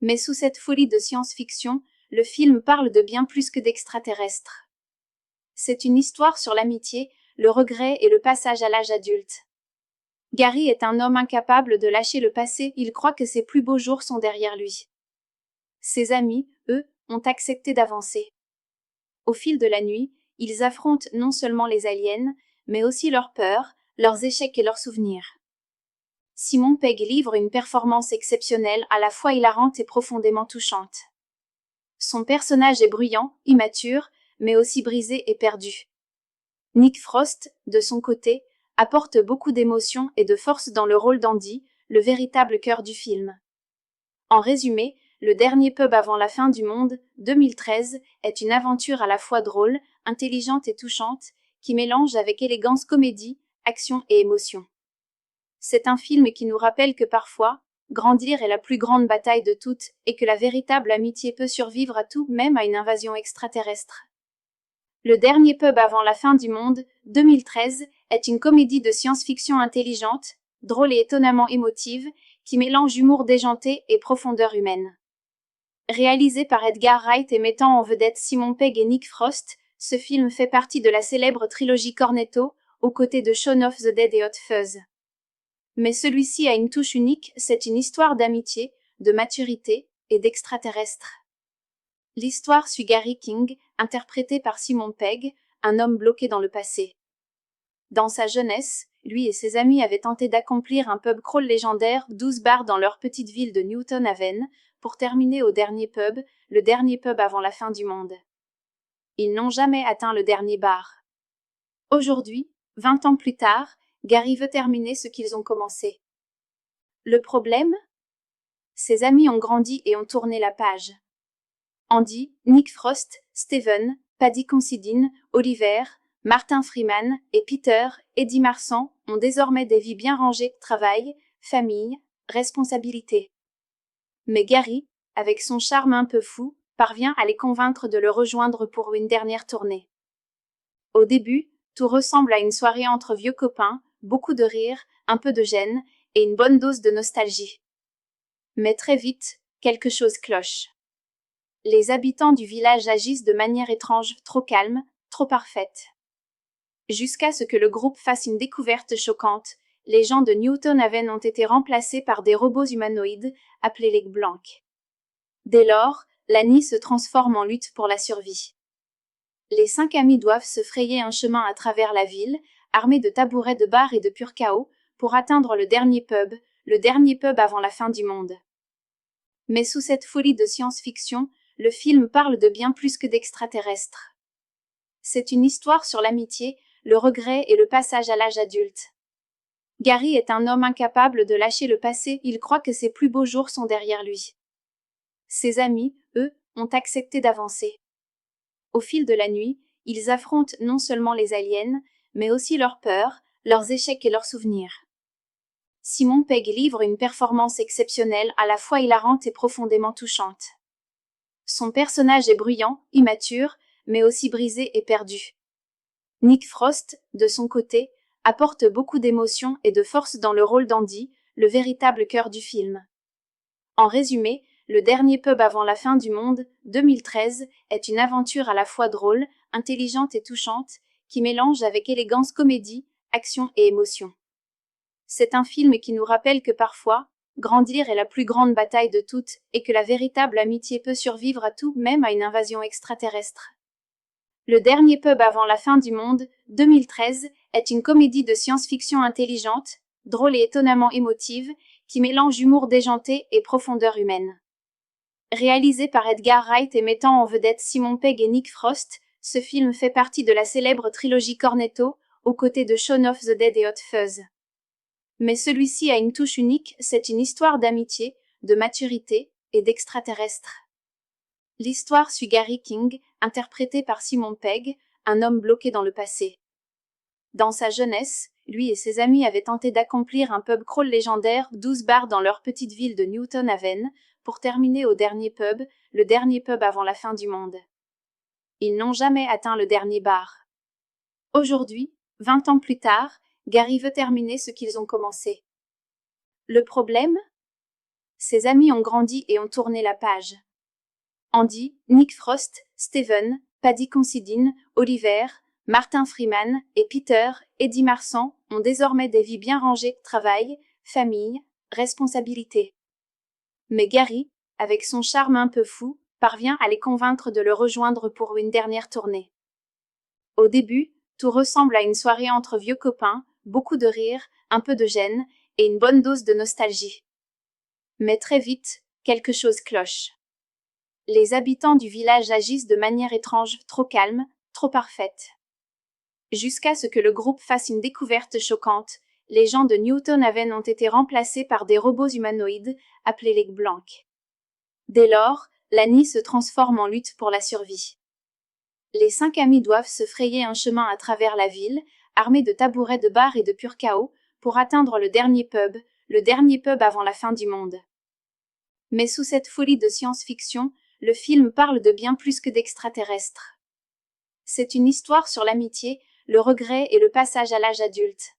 Mais sous cette folie de science-fiction, le film parle de bien plus que d'extraterrestres. C'est une histoire sur l'amitié, le regret et le passage à l'âge adulte. Gary est un homme incapable de lâcher le passé, il croit que ses plus beaux jours sont derrière lui. Ses amis, eux, ont accepté d'avancer. Au fil de la nuit, ils affrontent non seulement les aliens, mais aussi leurs peurs, leurs échecs et leurs souvenirs. Simon Pegg livre une performance exceptionnelle, à la fois hilarante et profondément touchante. Son personnage est bruyant, immature, mais aussi brisé et perdu. Nick Frost, de son côté, apporte beaucoup d'émotion et de force dans le rôle d'Andy, le véritable cœur du film. En résumé, Le dernier pub avant la fin du monde, 2013, est une aventure à la fois drôle, intelligente et touchante, qui mélange avec élégance comédie, action et émotion. C'est un film qui nous rappelle que parfois, grandir est la plus grande bataille de toutes, et que la véritable amitié peut survivre à tout, même à une invasion extraterrestre. Le dernier pub avant la fin du monde, 2013, est une comédie de science-fiction intelligente, drôle et étonnamment émotive, qui mélange humour déjanté et profondeur humaine. Réalisé par Edgar Wright et mettant en vedette Simon Pegg et Nick Frost, ce film fait partie de la célèbre trilogie Cornetto, aux côtés de Shaun of the Dead et Hot Fuzz. Mais celui-ci a une touche unique, c'est une histoire d'amitié, de maturité et d'extraterrestre. L'histoire suit Gary King, interprété par Simon Pegg, un homme bloqué dans le passé. Dans sa jeunesse, lui et ses amis avaient tenté d'accomplir un pub crawl légendaire, 12 bars dans leur petite ville de Newton Haven, pour terminer au dernier pub, le dernier pub avant la fin du monde. Ils n'ont jamais atteint le dernier bar. Aujourd'hui, 20 ans plus tard, Gary veut terminer ce qu'ils ont commencé. Le problème ? Ses amis ont grandi et ont tourné la page. Andy, Nick Frost, Steven, Paddy Considine, Oliver, Martin Freeman et Peter, Eddie Marsan, ont désormais des vies bien rangées, travail, famille, responsabilité. Mais Gary, avec son charme un peu fou, parvient à les convaincre de le rejoindre pour une dernière tournée. Au début, tout ressemble à une soirée entre vieux copains, beaucoup de rires, un peu de gêne, et une bonne dose de nostalgie. Mais très vite, quelque chose cloche. Les habitants du village agissent de manière étrange, trop calme, trop parfaite. Jusqu'à ce que le groupe fasse une découverte choquante, les gens de Newton Haven ont été remplacés par des robots humanoïdes, appelés les Blancs. Dès lors, Lani se transforme en lutte pour la survie. Les 5 amis doivent se frayer un chemin à travers la ville, armés de tabourets de bar et de pur chaos, pour atteindre le dernier pub avant la fin du monde. Mais sous cette folie de science-fiction, le film parle de bien plus que d'extraterrestres. C'est une histoire sur l'amitié, le regret et le passage à l'âge adulte. Gary est un homme incapable de lâcher le passé, il croit que ses plus beaux jours sont derrière lui. Ses amis, eux, ont accepté d'avancer. Au fil de la nuit, ils affrontent non seulement les aliens, mais aussi leurs peurs, leurs échecs et leurs souvenirs. Simon Pegg livre une performance exceptionnelle, à la fois hilarante et profondément touchante. Son personnage est bruyant, immature, mais aussi brisé et perdu. Nick Frost, de son côté, apporte beaucoup d'émotion et de force dans le rôle d'Andy, le véritable cœur du film. En résumé, Le dernier pub avant la fin du monde, 2013, est une aventure à la fois drôle, intelligente et touchante, qui mélange avec élégance comédie, action et émotion. C'est un film qui nous rappelle que parfois, grandir est la plus grande bataille de toutes, et que la véritable amitié peut survivre à tout, même à une invasion extraterrestre. Le dernier pub avant la fin du monde, 2013, est une comédie de science-fiction intelligente, drôle et étonnamment émotive, qui mélange humour déjanté et profondeur humaine. Réalisé par Edgar Wright et mettant en vedette Simon Pegg et Nick Frost, ce film fait partie de la célèbre trilogie Cornetto, aux côtés de Shaun of the Dead et Hot Fuzz. Mais celui-ci a une touche unique, c'est une histoire d'amitié, de maturité et d'extraterrestre. L'histoire suit Gary King, interprété par Simon Pegg, un homme bloqué dans le passé. Dans sa jeunesse, lui et ses amis avaient tenté d'accomplir un pub crawl légendaire, 12 bars dans leur petite ville de Newton Haven, pour terminer au dernier pub, le dernier pub avant la fin du monde. Ils n'ont jamais atteint le dernier bar. Aujourd'hui, 20 ans plus tard, Gary veut terminer ce qu'ils ont commencé. Le problème ? Ses amis ont grandi et ont tourné la page. Andy, Nick Frost, Steven, Paddy Considine, Oliver, Martin Freeman et Peter, Eddie Marsan, ont désormais des vies bien rangées, travail, famille, responsabilité. Mais Gary, avec son charme un peu fou, parvient à les convaincre de le rejoindre pour une dernière tournée. Au début, tout ressemble à une soirée entre vieux copains, beaucoup de rire, un peu de gêne, et une bonne dose de nostalgie. Mais très vite, quelque chose cloche. Les habitants du village agissent de manière étrange, trop calme, trop parfaite. Jusqu'à ce que le groupe fasse une découverte choquante, les gens de Newton Haven ont été remplacés par des robots humanoïdes, appelés les Blancs. Dès lors, Lani se transforme en lutte pour la survie. Les 5 amis doivent se frayer un chemin à travers la ville, armés de tabourets de bar et de pur chaos, pour atteindre le dernier pub avant la fin du monde. Mais sous cette folie de science-fiction, le film parle de bien plus que d'extraterrestres. C'est une histoire sur l'amitié, le regret et le passage à l'âge adulte.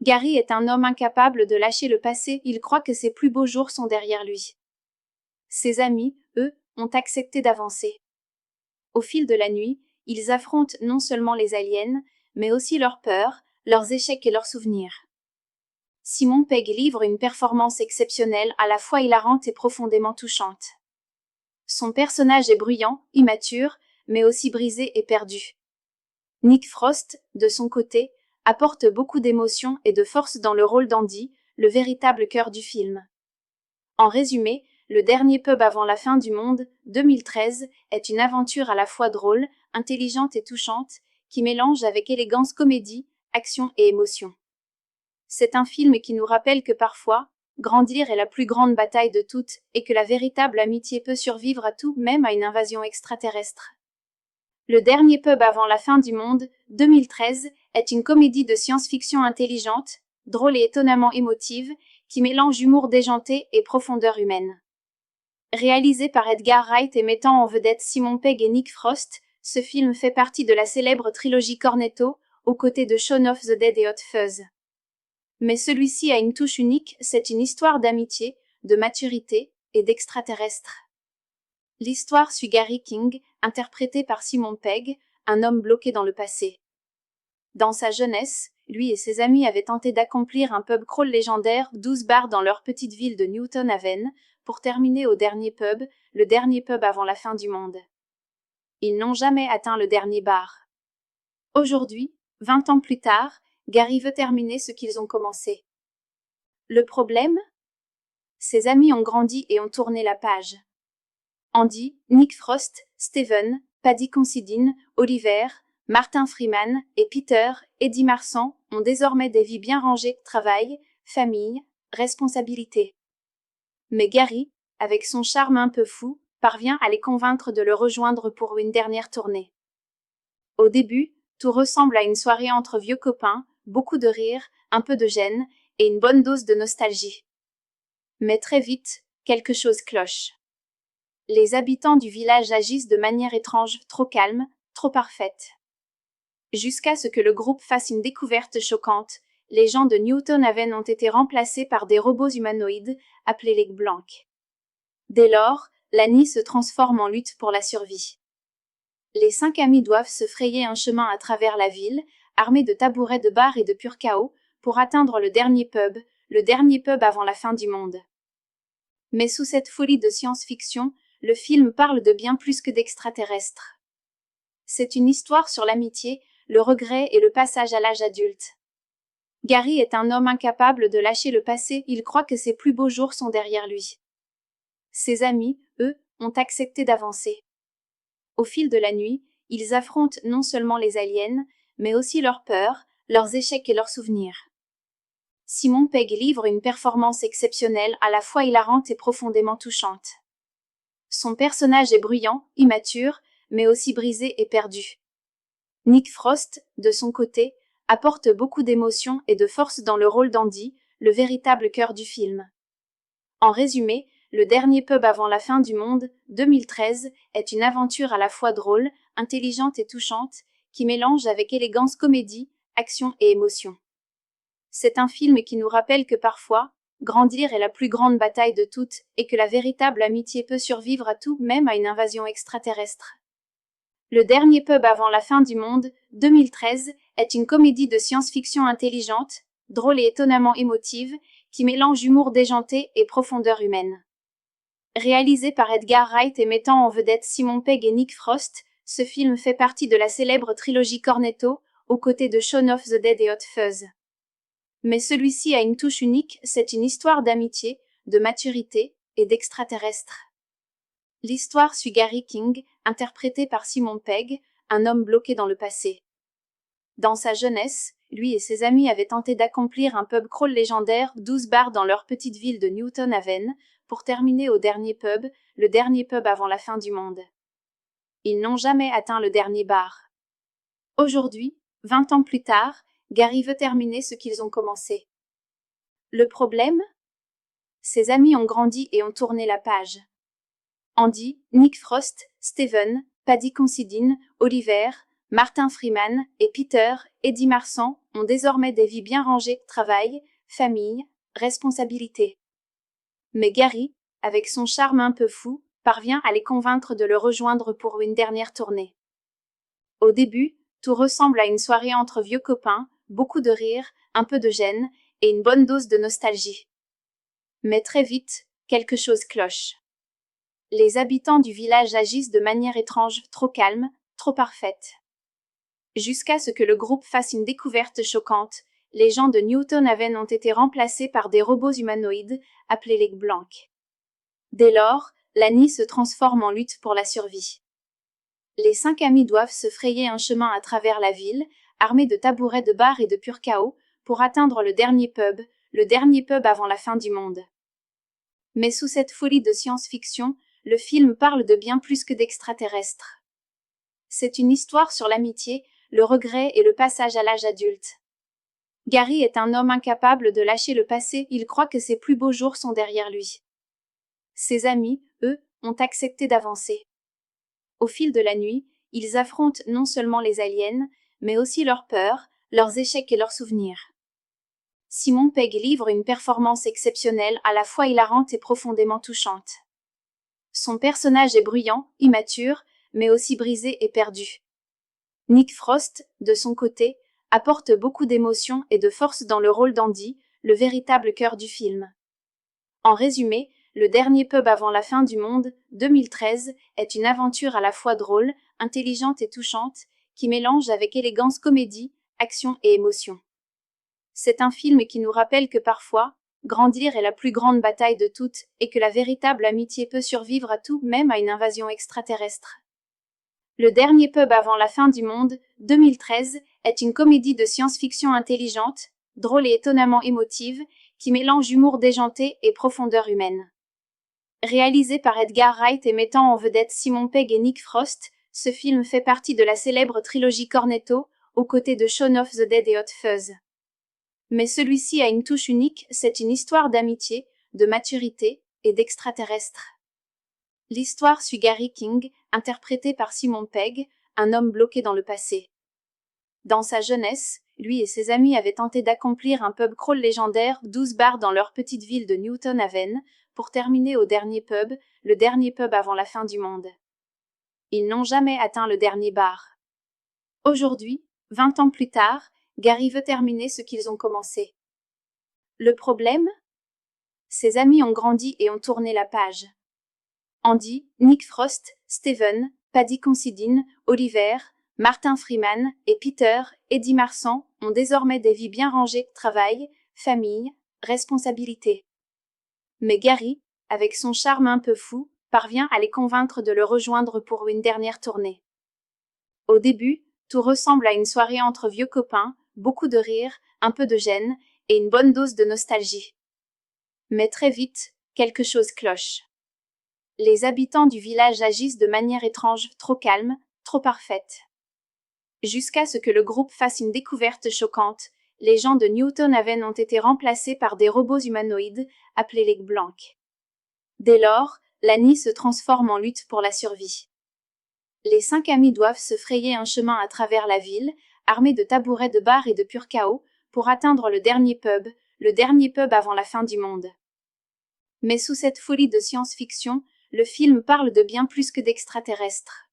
Gary est un homme incapable de lâcher le passé, il croit que ses plus beaux jours sont derrière lui. Ses amis, eux, ont accepté d'avancer. Au fil de la nuit, ils affrontent non seulement les aliens, mais aussi leurs peurs, leurs échecs et leurs souvenirs. Simon Pegg livre une performance exceptionnelle, à la fois hilarante et profondément touchante. Son personnage est bruyant, immature, mais aussi brisé et perdu. Nick Frost, de son côté, apporte beaucoup d'émotion et de force dans le rôle d'Andy, le véritable cœur du film. En résumé, Le dernier pub avant la fin du monde, 2013, est une aventure à la fois drôle, intelligente et touchante, qui mélange avec élégance comédie, action et émotion. C'est un film qui nous rappelle que parfois, grandir est la plus grande bataille de toutes, et que la véritable amitié peut survivre à tout, même à une invasion extraterrestre. Le dernier pub avant la fin du monde, 2013, est une comédie de science-fiction intelligente, drôle et étonnamment émotive, qui mélange humour déjanté et profondeur humaine. Réalisé par Edgar Wright et mettant en vedette Simon Pegg et Nick Frost, ce film fait partie de la célèbre trilogie Cornetto, aux côtés de Shaun of the Dead et Hot Fuzz. Mais celui-ci a une touche unique, c'est une histoire d'amitié, de maturité et d'extraterrestre. L'histoire suit Gary King, interprété par Simon Pegg, un homme bloqué dans le passé. Dans sa jeunesse, lui et ses amis avaient tenté d'accomplir un pub crawl légendaire, 12 bars dans leur petite ville de Newton Haven, pour terminer au dernier pub, le dernier pub avant la fin du monde. Ils n'ont jamais atteint le dernier bar. Aujourd'hui, 20 ans plus tard, Gary veut terminer ce qu'ils ont commencé. Le problème ? Ses amis ont grandi et ont tourné la page. Andy, Nick Frost, Steven, Paddy Considine, Oliver, Martin Freeman et Peter, Eddie Marsan, ont désormais des vies bien rangées, travail, famille, responsabilité. Mais Gary, avec son charme un peu fou, parvient à les convaincre de le rejoindre pour une dernière tournée. Au début, tout ressemble à une soirée entre vieux copains, beaucoup de rire, un peu de gêne, et une bonne dose de nostalgie. Mais très vite, quelque chose cloche. Les habitants du village agissent de manière étrange, trop calme, trop parfaite. Jusqu'à ce que le groupe fasse une découverte choquante, les gens de Newton Haven ont été remplacés par des robots humanoïdes, appelés les Blancs. Dès lors, Lani se transforme en lutte pour la survie. Les 5 amis doivent se frayer un chemin à travers la ville, armés de tabourets de bar et de pur chaos, pour atteindre le dernier pub avant la fin du monde. Mais sous cette folie de science-fiction, le film parle de bien plus que d'extraterrestres. C'est une histoire sur l'amitié, le regret et le passage à l'âge adulte. Gary est un homme incapable de lâcher le passé, il croit que ses plus beaux jours sont derrière lui. Ses amis, eux, ont accepté d'avancer. Au fil de la nuit, ils affrontent non seulement les aliens, mais aussi leurs peurs, leurs échecs et leurs souvenirs. Simon Pegg livre une performance exceptionnelle, à la fois hilarante et profondément touchante. Son personnage est bruyant, immature, mais aussi brisé et perdu. Nick Frost, de son côté, apporte beaucoup d'émotion et de force dans le rôle d'Andy, le véritable cœur du film. En résumé, Le dernier pub avant la fin du monde, 2013, est une aventure à la fois drôle, intelligente et touchante, qui mélange avec élégance comédie, action et émotion. C'est un film qui nous rappelle que parfois, grandir est la plus grande bataille de toutes, et que la véritable amitié peut survivre à tout, même à une invasion extraterrestre. Le dernier pub avant la fin du monde, 2013, est une comédie de science-fiction intelligente, drôle et étonnamment émotive, qui mélange humour déjanté et profondeur humaine. Réalisé par Edgar Wright et mettant en vedette Simon Pegg et Nick Frost, ce film fait partie de la célèbre trilogie Cornetto, aux côtés de Shaun of the Dead et Hot Fuzz. Mais celui-ci a une touche unique, c'est une histoire d'amitié, de maturité et d'extraterrestre. L'histoire suit Gary King, interprété par Simon Pegg, un homme bloqué dans le passé. Dans sa jeunesse, lui et ses amis avaient tenté d'accomplir un pub crawl légendaire, 12 bars dans leur petite ville de Newton Haven, pour terminer au dernier pub, le dernier pub avant la fin du monde. Ils n'ont jamais atteint le dernier bar. Aujourd'hui, 20 ans plus tard, Gary veut terminer ce qu'ils ont commencé. Le problème ? Ses amis ont grandi et ont tourné la page. Andy, Nick Frost, Steven, Paddy Considine, Oliver, Martin Freeman et Peter, Eddie Marsan, ont désormais des vies bien rangées, travail, famille, responsabilité. Mais Gary, avec son charme un peu fou, parvient à les convaincre de le rejoindre pour une dernière tournée. Au début, tout ressemble à une soirée entre vieux copains, beaucoup de rire, un peu de gêne, et une bonne dose de nostalgie. Mais très vite, quelque chose cloche. Les habitants du village agissent de manière étrange, trop calme, trop parfaite. Jusqu'à ce que le groupe fasse une découverte choquante, les gens de Newton Haven ont été remplacés par des robots humanoïdes, appelés les Blancs. Dès lors, l'ANI se transforme en lutte pour la survie. Les 5 amis doivent se frayer un chemin à travers la ville, armés de tabourets de bar et de pur chaos, pour atteindre le dernier pub avant la fin du monde. Mais sous cette folie de science-fiction, le film parle de bien plus que d'extraterrestres. C'est une histoire sur l'amitié, le regret et le passage à l'âge adulte. Gary est un homme incapable de lâcher le passé, il croit que ses plus beaux jours sont derrière lui. Ses amis, eux, ont accepté d'avancer. Au fil de la nuit, ils affrontent non seulement les aliens, mais aussi leurs peurs, leurs échecs et leurs souvenirs. Simon Pegg livre une performance exceptionnelle, à la fois hilarante et profondément touchante. Son personnage est bruyant, immature, mais aussi brisé et perdu. Nick Frost, de son côté, apporte beaucoup d'émotion et de force dans le rôle d'Andy, le véritable cœur du film. En résumé, Le dernier pub avant la fin du monde, 2013, est une aventure à la fois drôle, intelligente et touchante, qui mélange avec élégance comédie, action et émotion. C'est un film qui nous rappelle que parfois, grandir est la plus grande bataille de toutes, et que la véritable amitié peut survivre à tout, même à une invasion extraterrestre. Le dernier pub avant la fin du monde, 2013, est une comédie de science-fiction intelligente, drôle et étonnamment émotive, qui mélange humour déjanté et profondeur humaine. Réalisé par Edgar Wright et mettant en vedette Simon Pegg et Nick Frost, ce film fait partie de la célèbre trilogie Cornetto, aux côtés de Shaun of the Dead et Hot Fuzz. Mais celui-ci a une touche unique, c'est une histoire d'amitié, de maturité et d'extraterrestre. L'histoire suit Gary King, interprété par Simon Pegg, un homme bloqué dans le passé. Dans sa jeunesse, lui et ses amis avaient tenté d'accomplir un pub crawl légendaire, 12 bars dans leur petite ville de Newton Haven, pour terminer au dernier pub, le dernier pub avant la fin du monde. Ils n'ont jamais atteint le dernier bar. Aujourd'hui, 20 ans plus tard, Gary veut terminer ce qu'ils ont commencé. Le problème ? Ses amis ont grandi et ont tourné la page. Andy, Nick Frost, Steven, Paddy Considine, Oliver, Martin Freeman et Peter, Eddie Marsan, ont désormais des vies bien rangées, travail, famille, responsabilité. Mais Gary, avec son charme un peu fou, parvient à les convaincre de le rejoindre pour une dernière tournée. Au début, tout ressemble à une soirée entre vieux copains, beaucoup de rire, un peu de gêne, et une bonne dose de nostalgie. Mais très vite, quelque chose cloche. Les habitants du village agissent de manière étrange, trop calme, trop parfaite. Jusqu'à ce que le groupe fasse une découverte choquante, les gens de Newton Haven ont été remplacés par des robots humanoïdes, appelés les Blancs. Dès lors, Lani se transforme en lutte pour la survie. Les 5 amis doivent se frayer un chemin à travers la ville, armés de tabourets de bar et de pur chaos, pour atteindre le dernier pub avant la fin du monde. Mais sous cette folie de science-fiction, le film parle de bien plus que d'extraterrestres.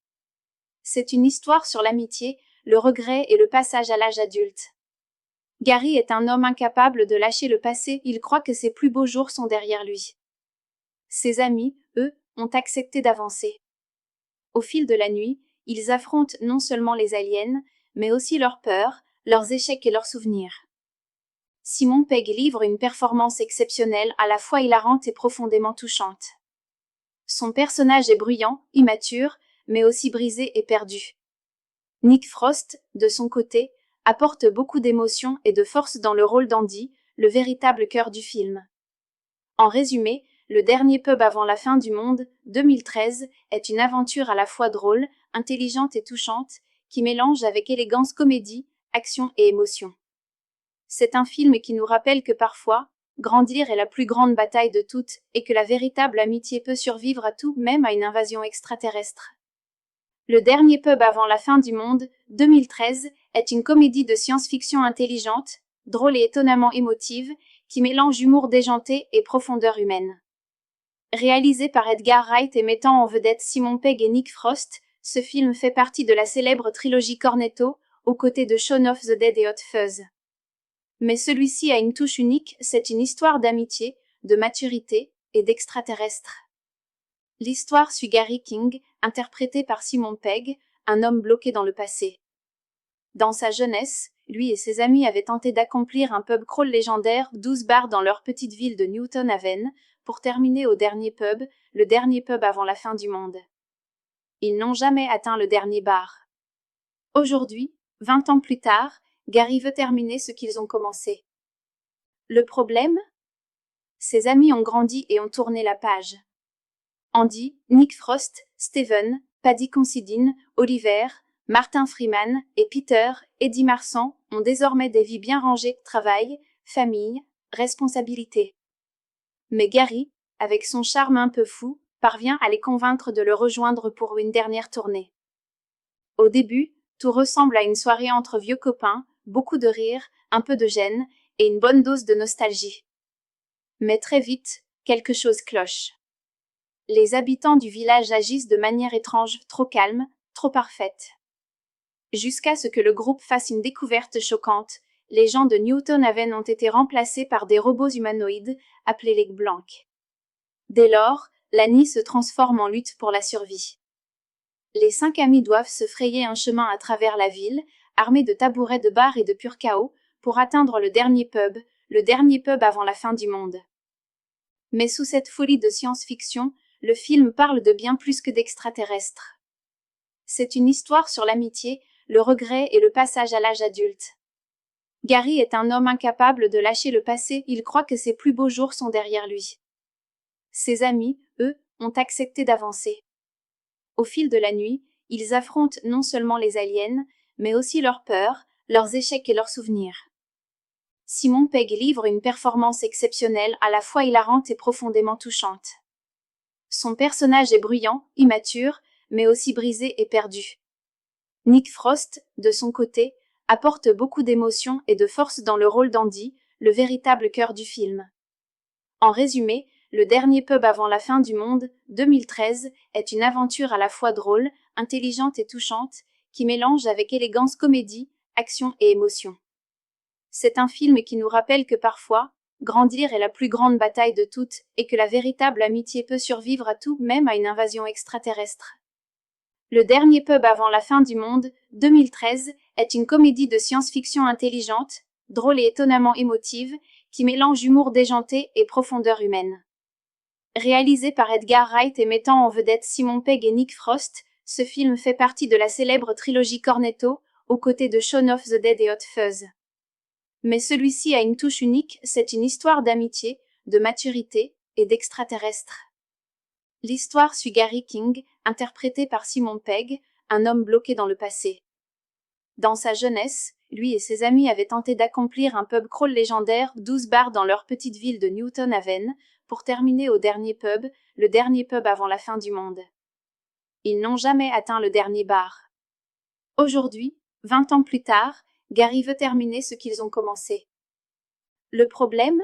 C'est une histoire sur l'amitié, le regret et le passage à l'âge adulte. Gary est un homme incapable de lâcher le passé, il croit que ses plus beaux jours sont derrière lui. Ses amis, eux, ont accepté d'avancer. Au fil de la nuit, ils affrontent non seulement les aliens, mais aussi leurs peurs, leurs échecs et leurs souvenirs. Simon Pegg livre une performance exceptionnelle, à la fois hilarante et profondément touchante. Son personnage est bruyant, immature, mais aussi brisé et perdu. Nick Frost, de son côté, apporte beaucoup d'émotion et de force dans le rôle d'Andy, le véritable cœur du film. En résumé, Le dernier pub avant la fin du monde, 2013, est une aventure à la fois drôle, intelligente et touchante, qui mélange avec élégance comédie, action et émotion. C'est un film qui nous rappelle que parfois, grandir est la plus grande bataille de toutes, et que la véritable amitié peut survivre à tout, même à une invasion extraterrestre. Le dernier pub avant la fin du monde, 2013, est une comédie de science-fiction intelligente, drôle et étonnamment émotive, qui mélange humour déjanté et profondeur humaine. Réalisé par Edgar Wright et mettant en vedette Simon Pegg et Nick Frost, ce film fait partie de la célèbre trilogie Cornetto, aux côtés de Shaun of the Dead et Hot Fuzz. Mais celui-ci a une touche unique, c'est une histoire d'amitié, de maturité et d'extraterrestre. L'histoire suit Gary King, interprété par Simon Pegg, un homme bloqué dans le passé. Dans sa jeunesse, lui et ses amis avaient tenté d'accomplir un pub crawl légendaire, 12 bars dans leur petite ville de Newton Haven, pour terminer au dernier pub, le dernier pub avant la fin du monde. Ils n'ont jamais atteint le dernier bar. Aujourd'hui, 20 ans plus tard, Gary veut terminer ce qu'ils ont commencé. Le problème ? Ses amis ont grandi et ont tourné la page. Andy, Nick Frost, Steven, Paddy Considine, Oliver, Martin Freeman et Peter, Eddie Marsan, ont désormais des vies bien rangées, travail, famille, responsabilité. Mais Gary, avec son charme un peu fou, parvient à les convaincre de le rejoindre pour une dernière tournée. Au début, tout ressemble à une soirée entre vieux copains, beaucoup de rire, un peu de gêne, et une bonne dose de nostalgie. Mais très vite, quelque chose cloche. Les habitants du village agissent de manière étrange, trop calme, trop parfaite. Jusqu'à ce que le groupe fasse une découverte choquante, les gens de Newton Haven ont été remplacés par des robots humanoïdes, appelés les Blancs. Dès lors, Lani se transforme en lutte pour la survie. Les 5 amis doivent se frayer un chemin à travers la ville, armés de tabourets de bar et de pur chaos, pour atteindre le dernier pub avant la fin du monde. Mais sous cette folie de science-fiction, le film parle de bien plus que d'extraterrestres. C'est une histoire sur l'amitié, le regret et le passage à l'âge adulte. Gary est un homme incapable de lâcher le passé, il croit que ses plus beaux jours sont derrière lui. Ses amis, eux, ont accepté d'avancer. Au fil de la nuit, ils affrontent non seulement les aliens, mais aussi leurs peurs, leurs échecs et leurs souvenirs. Simon Pegg livre une performance exceptionnelle, à la fois hilarante et profondément touchante. Son personnage est bruyant, immature, mais aussi brisé et perdu. Nick Frost, de son côté, apporte beaucoup d'émotion et de force dans le rôle d'Andy, le véritable cœur du film. En résumé, Le dernier pub avant la fin du monde, 2013, est une aventure à la fois drôle, intelligente et touchante, qui mélange avec élégance comédie, action et émotion. C'est un film qui nous rappelle que parfois, grandir est la plus grande bataille de toutes, et que la véritable amitié peut survivre à tout, même à une invasion extraterrestre. Le dernier pub avant la fin du monde, 2013, est une comédie de science-fiction intelligente, drôle et étonnamment émotive, qui mélange humour déjanté et profondeur humaine. Réalisé par Edgar Wright et mettant en vedette Simon Pegg et Nick Frost, ce film fait partie de la célèbre trilogie Cornetto, aux côtés de Shaun of the Dead et Hot Fuzz. Mais celui-ci a une touche unique, c'est une histoire d'amitié, de maturité et d'extraterrestre. L'histoire suit Gary King, interprété par Simon Pegg, un homme bloqué dans le passé. Dans sa jeunesse, lui et ses amis avaient tenté d'accomplir un pub crawl légendaire 12 bars dans leur petite ville de Newton Haven, pour terminer au dernier pub, le dernier pub avant la fin du monde. Ils n'ont jamais atteint le dernier bar. Aujourd'hui, 20 ans plus tard, Gary veut terminer ce qu'ils ont commencé. Le problème ?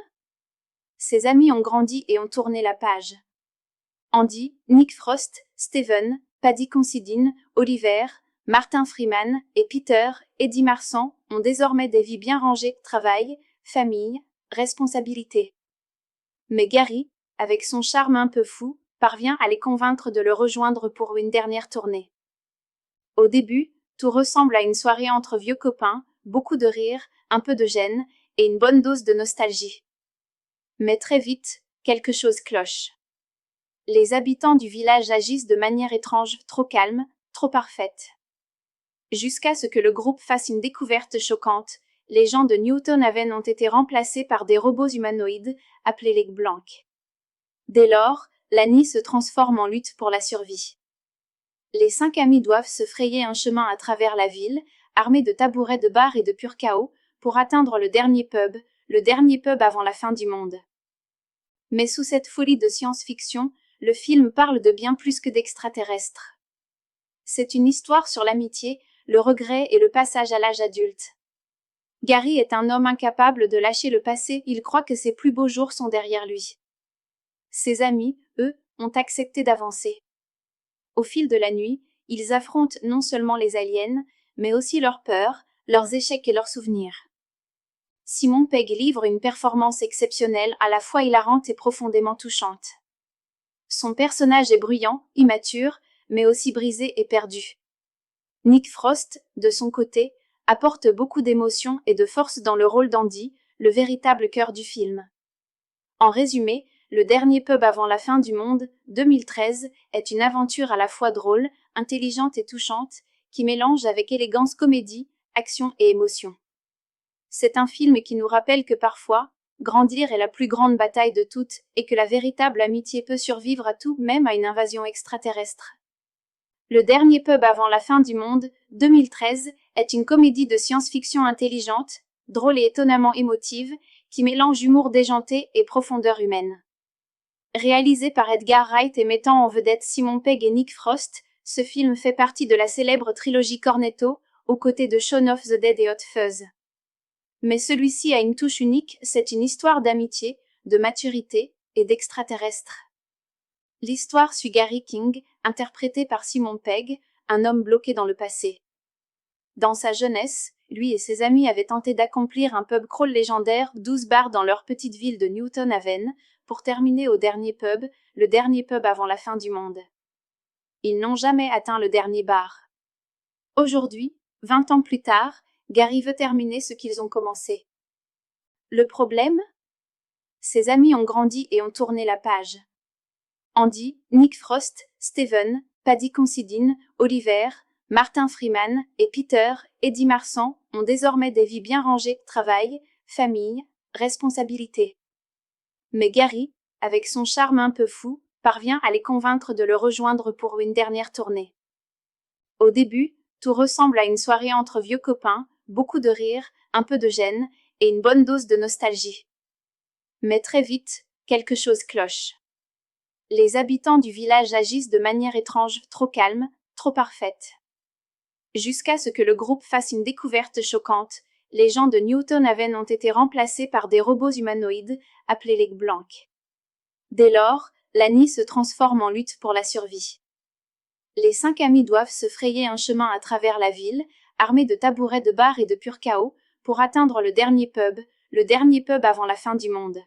Ses amis ont grandi et ont tourné la page. Andy, Nick Frost, Steven, Paddy Considine, Oliver, Martin Freeman et Peter, Eddie Marsan, ont désormais des vies bien rangées, travail, famille, responsabilité. Mais Gary, avec son charme un peu fou, parvient à les convaincre de le rejoindre pour une dernière tournée. Au début, tout ressemble à une soirée entre vieux copains, beaucoup de rire, un peu de gêne, et une bonne dose de nostalgie. Mais très vite, quelque chose cloche. Les habitants du village agissent de manière étrange, trop calme, trop parfaite. Jusqu'à ce que le groupe fasse une découverte choquante, les gens de Newton Haven ont été remplacés par des robots humanoïdes, appelés les Blancs. Dès lors, Lani se transforme en lutte pour la survie. Les 5 amis doivent se frayer un chemin à travers la ville, armés de tabourets de bar et de pur chaos, pour atteindre le dernier pub avant la fin du monde. Mais sous cette folie de science-fiction, le film parle de bien plus que d'extraterrestres. C'est une histoire sur l'amitié, le regret et le passage à l'âge adulte. Gary est un homme incapable de lâcher le passé, il croit que ses plus beaux jours sont derrière lui. Ses amis, eux, ont accepté d'avancer. Au fil de la nuit, ils affrontent non seulement les aliens, mais aussi leurs peurs, leurs échecs et leurs souvenirs. Simon Pegg livre une performance exceptionnelle, à la fois hilarante et profondément touchante. Son personnage est bruyant, immature, mais aussi brisé et perdu. Nick Frost, de son côté, apporte beaucoup d'émotion et de force dans le rôle d'Andy, le véritable cœur du film. En résumé, Le dernier pub avant la fin du monde, 2013, est une aventure à la fois drôle, intelligente et touchante, qui mélange avec élégance comédie, action et émotion. C'est un film qui nous rappelle que parfois, grandir est la plus grande bataille de toutes, et que la véritable amitié peut survivre à tout, même à une invasion extraterrestre. Le dernier pub avant la fin du monde, 2013, est une comédie de science-fiction intelligente, drôle et étonnamment émotive, qui mélange humour déjanté et profondeur humaine. Réalisé par Edgar Wright et mettant en vedette Simon Pegg et Nick Frost, ce film fait partie de la célèbre trilogie Cornetto, aux côtés de Shaun of the Dead et Hot Fuzz. Mais celui-ci a une touche unique, c'est une histoire d'amitié, de maturité et d'extraterrestre. L'histoire suit Gary King, interprété par Simon Pegg, un homme bloqué dans le passé. Dans sa jeunesse, lui et ses amis avaient tenté d'accomplir un pub crawl légendaire 12 bars dans leur petite ville de Newton Haven, pour terminer au dernier pub, le dernier pub avant la fin du monde. Ils n'ont jamais atteint le dernier bar. Aujourd'hui, 20 ans plus tard, Gary veut terminer ce qu'ils ont commencé. Le problème ? Ses amis ont grandi et ont tourné la page. Andy, Nick Frost, Steven, Paddy Considine, Oliver, Martin Freeman et Peter, Eddie Marsan, ont désormais des vies bien rangées, travail, famille, responsabilité. Mais Gary, avec son charme un peu fou, parvient à les convaincre de le rejoindre pour une dernière tournée. Au début, tout ressemble à une soirée entre vieux copains, beaucoup de rire, un peu de gêne, et une bonne dose de nostalgie. Mais très vite, quelque chose cloche. Les habitants du village agissent de manière étrange, trop calme, trop parfaite. Jusqu'à ce que le groupe fasse une découverte choquante, les gens de Newton Haven ont été remplacés par des robots humanoïdes, appelés les Blancs. Dès lors, Lani se transforme en lutte pour la survie. Les 5 amis doivent se frayer un chemin à travers la ville, armés de tabourets de bar et de pur chaos, pour atteindre le dernier pub avant la fin du monde.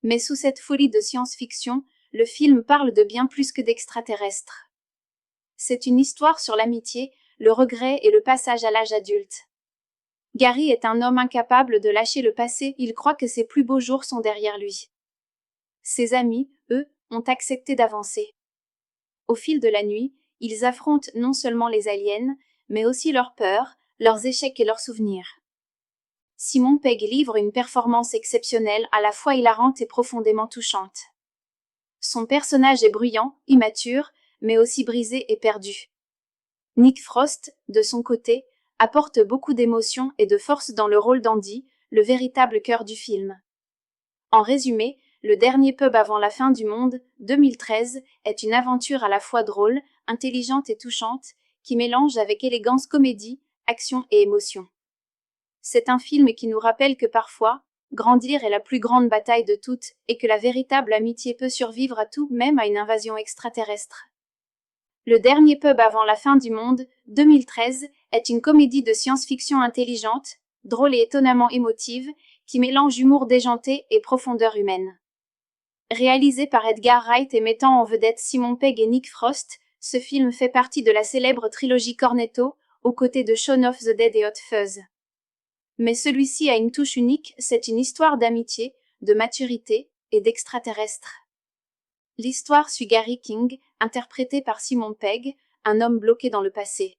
Mais sous cette folie de science-fiction, le film parle de bien plus que d'extraterrestres. C'est une histoire sur l'amitié, le regret et le passage à l'âge adulte. Gary est un homme incapable de lâcher le passé, il croit que ses plus beaux jours sont derrière lui. Ses amis, eux, ont accepté d'avancer. Au fil de la nuit, ils affrontent non seulement les aliens, mais aussi leurs peurs, leurs échecs et leurs souvenirs. Simon Pegg livre une performance exceptionnelle, à la fois hilarante et profondément touchante. Son personnage est bruyant, immature, mais aussi brisé et perdu. Nick Frost, de son côté, apporte beaucoup d'émotion et de force dans le rôle d'Andy, le véritable cœur du film. En résumé, Le dernier pub avant la fin du monde, 2013, est une aventure à la fois drôle, intelligente et touchante, qui mélange avec élégance comédie, action et émotion. C'est un film qui nous rappelle que parfois, grandir est la plus grande bataille de toutes, et que la véritable amitié peut survivre à tout, même à une invasion extraterrestre. Le dernier pub avant la fin du monde, 2013, est une comédie de science-fiction intelligente, drôle et étonnamment émotive, qui mélange humour déjanté et profondeur humaine. Réalisé par Edgar Wright et mettant en vedette Simon Pegg et Nick Frost, ce film fait partie de la célèbre trilogie Cornetto, aux côtés de Shaun of the Dead et Hot Fuzz. Mais celui-ci a une touche unique, c'est une histoire d'amitié, de maturité et d'extraterrestre. L'histoire suit Gary King, interprété par Simon Pegg, un homme bloqué dans le passé.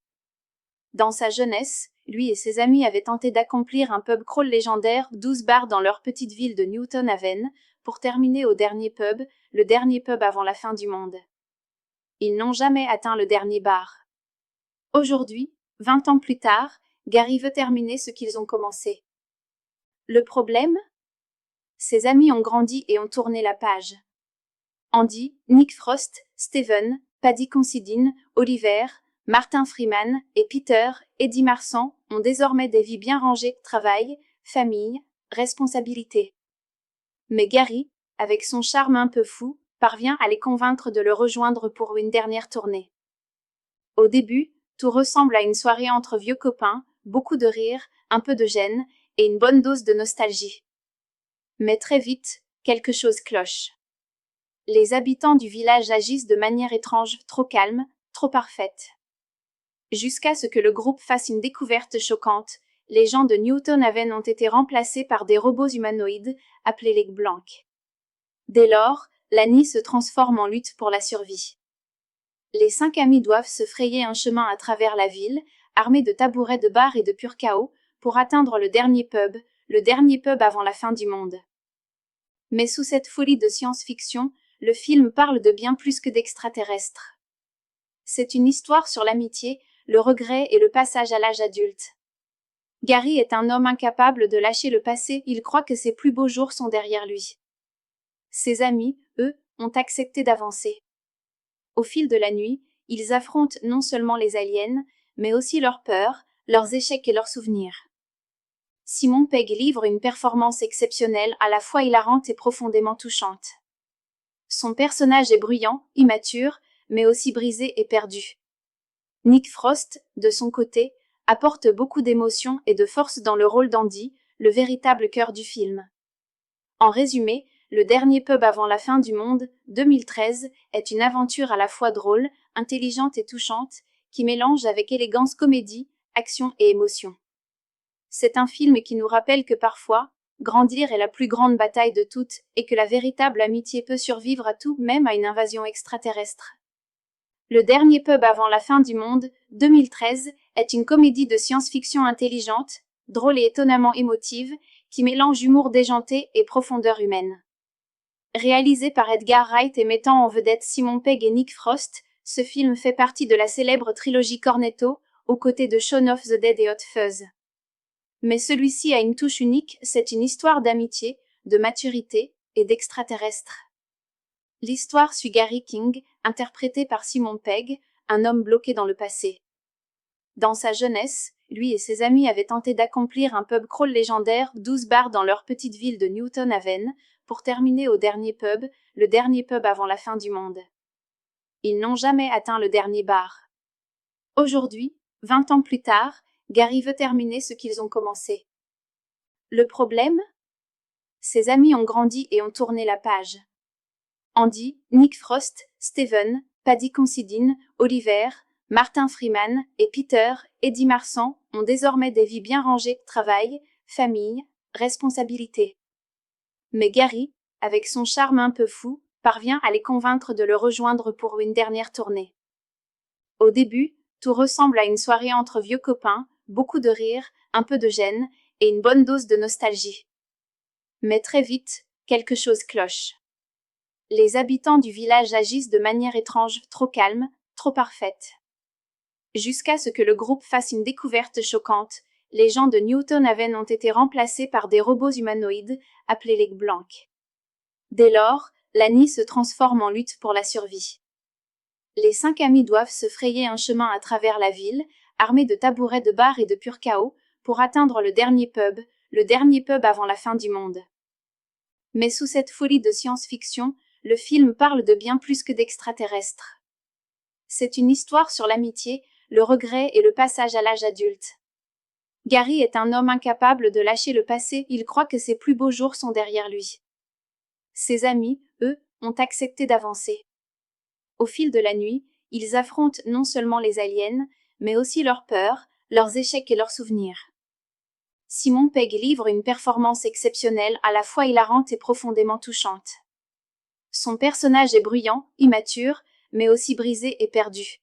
Dans sa jeunesse, lui et ses amis avaient tenté d'accomplir un pub crawl légendaire, 12 bars dans leur petite ville de Newton Haven, pour terminer au dernier pub, le dernier pub avant la fin du monde. Ils n'ont jamais atteint le dernier bar. Aujourd'hui, 20 ans plus tard, Gary veut terminer ce qu'ils ont commencé. Le problème ? Ses amis ont grandi et ont tourné la page. Andy, Nick Frost, Steven, Paddy Considine, Oliver, Martin Freeman et Peter, Eddie Marsan, ont désormais des vies bien rangées, travail, famille, responsabilité. Mais Gary, avec son charme un peu fou, parvient à les convaincre de le rejoindre pour une dernière tournée. Au début, tout ressemble à une soirée entre vieux copains, beaucoup de rire, un peu de gêne et une bonne dose de nostalgie. Mais très vite, quelque chose cloche. Les habitants du village agissent de manière étrange, trop calme, trop parfaite. Jusqu'à ce que le groupe fasse une découverte choquante, les gens de Newton Haven ont été remplacés par des robots humanoïdes, appelés les Blancs. Dès lors, l'ANI se transforme en lutte pour la survie. Les 5 amis doivent se frayer un chemin à travers la ville, armés de tabourets de bar et de pur chaos, pour atteindre le dernier pub avant la fin du monde. Mais sous cette folie de science-fiction, le film parle de bien plus que d'extraterrestres. C'est une histoire sur l'amitié, le regret et le passage à l'âge adulte. Gary est un homme incapable de lâcher le passé, il croit que ses plus beaux jours sont derrière lui. Ses amis, eux, ont accepté d'avancer. Au fil de la nuit, ils affrontent non seulement les aliens, mais aussi leurs peurs, leurs échecs et leurs souvenirs. Simon Pegg livre une performance exceptionnelle, à la fois hilarante et profondément touchante. Son personnage est bruyant, immature, mais aussi brisé et perdu. Nick Frost, de son côté, apporte beaucoup d'émotion et de force dans le rôle d'Andy, le véritable cœur du film. En résumé, Le dernier pub avant la fin du monde, 2013, est une aventure à la fois drôle, intelligente et touchante, qui mélange avec élégance comédie, action et émotion. C'est un film qui nous rappelle que parfois, grandir est la plus grande bataille de toutes, et que la véritable amitié peut survivre à tout, même à une invasion extraterrestre. Le dernier pub avant la fin du monde, 2013, est une comédie de science-fiction intelligente, drôle et étonnamment émotive, qui mélange humour déjanté et profondeur humaine. Réalisé par Edgar Wright et mettant en vedette Simon Pegg et Nick Frost, ce film fait partie de la célèbre trilogie Cornetto, aux côtés de Shaun of the Dead et Hot Fuzz. Mais celui-ci a une touche unique, c'est une histoire d'amitié, de maturité et d'extraterrestre. L'histoire suit Gary King, interprété par Simon Pegg, un homme bloqué dans le passé. Dans sa jeunesse, lui et ses amis avaient tenté d'accomplir un pub crawl légendaire, 12 bars dans leur petite ville de Newton Haven, pour terminer au dernier pub, le dernier pub avant la fin du monde. Ils n'ont jamais atteint le dernier bar. Aujourd'hui, 20 ans plus tard, Gary veut terminer ce qu'ils ont commencé. Le problème ? Ses amis ont grandi et ont tourné la page. Andy, Nick Frost, Steven, Paddy Considine, Oliver, Martin Freeman et Peter, Eddie Marsan, ont désormais des vies bien rangées, travail, famille, responsabilité. Mais Gary, avec son charme un peu fou, parvient à les convaincre de le rejoindre pour une dernière tournée. Au début, tout ressemble à une soirée entre vieux copains, beaucoup de rires, un peu de gêne, et une bonne dose de nostalgie. Mais très vite, quelque chose cloche. Les habitants du village agissent de manière étrange, trop calme, trop parfaite. Jusqu'à ce que le groupe fasse une découverte choquante, les gens de Newton Haven ont été remplacés par des robots humanoïdes, appelés les Blancs. Dès lors, Lani se transforme en lutte pour la survie. Les 5 amis doivent se frayer un chemin à travers la ville, armés de tabourets de bar et de pur chaos, pour atteindre le dernier pub avant la fin du monde. Mais sous cette folie de science-fiction, le film parle de bien plus que d'extraterrestres. C'est une histoire sur l'amitié, le regret et le passage à l'âge adulte. Gary est un homme incapable de lâcher le passé, il croit que ses plus beaux jours sont derrière lui. Ses amis, eux, ont accepté d'avancer. Au fil de la nuit, ils affrontent non seulement les aliens, mais aussi leurs peurs, leurs échecs et leurs souvenirs. Simon Pegg livre une performance exceptionnelle, à la fois hilarante et profondément touchante. Son personnage est bruyant, immature, mais aussi brisé et perdu.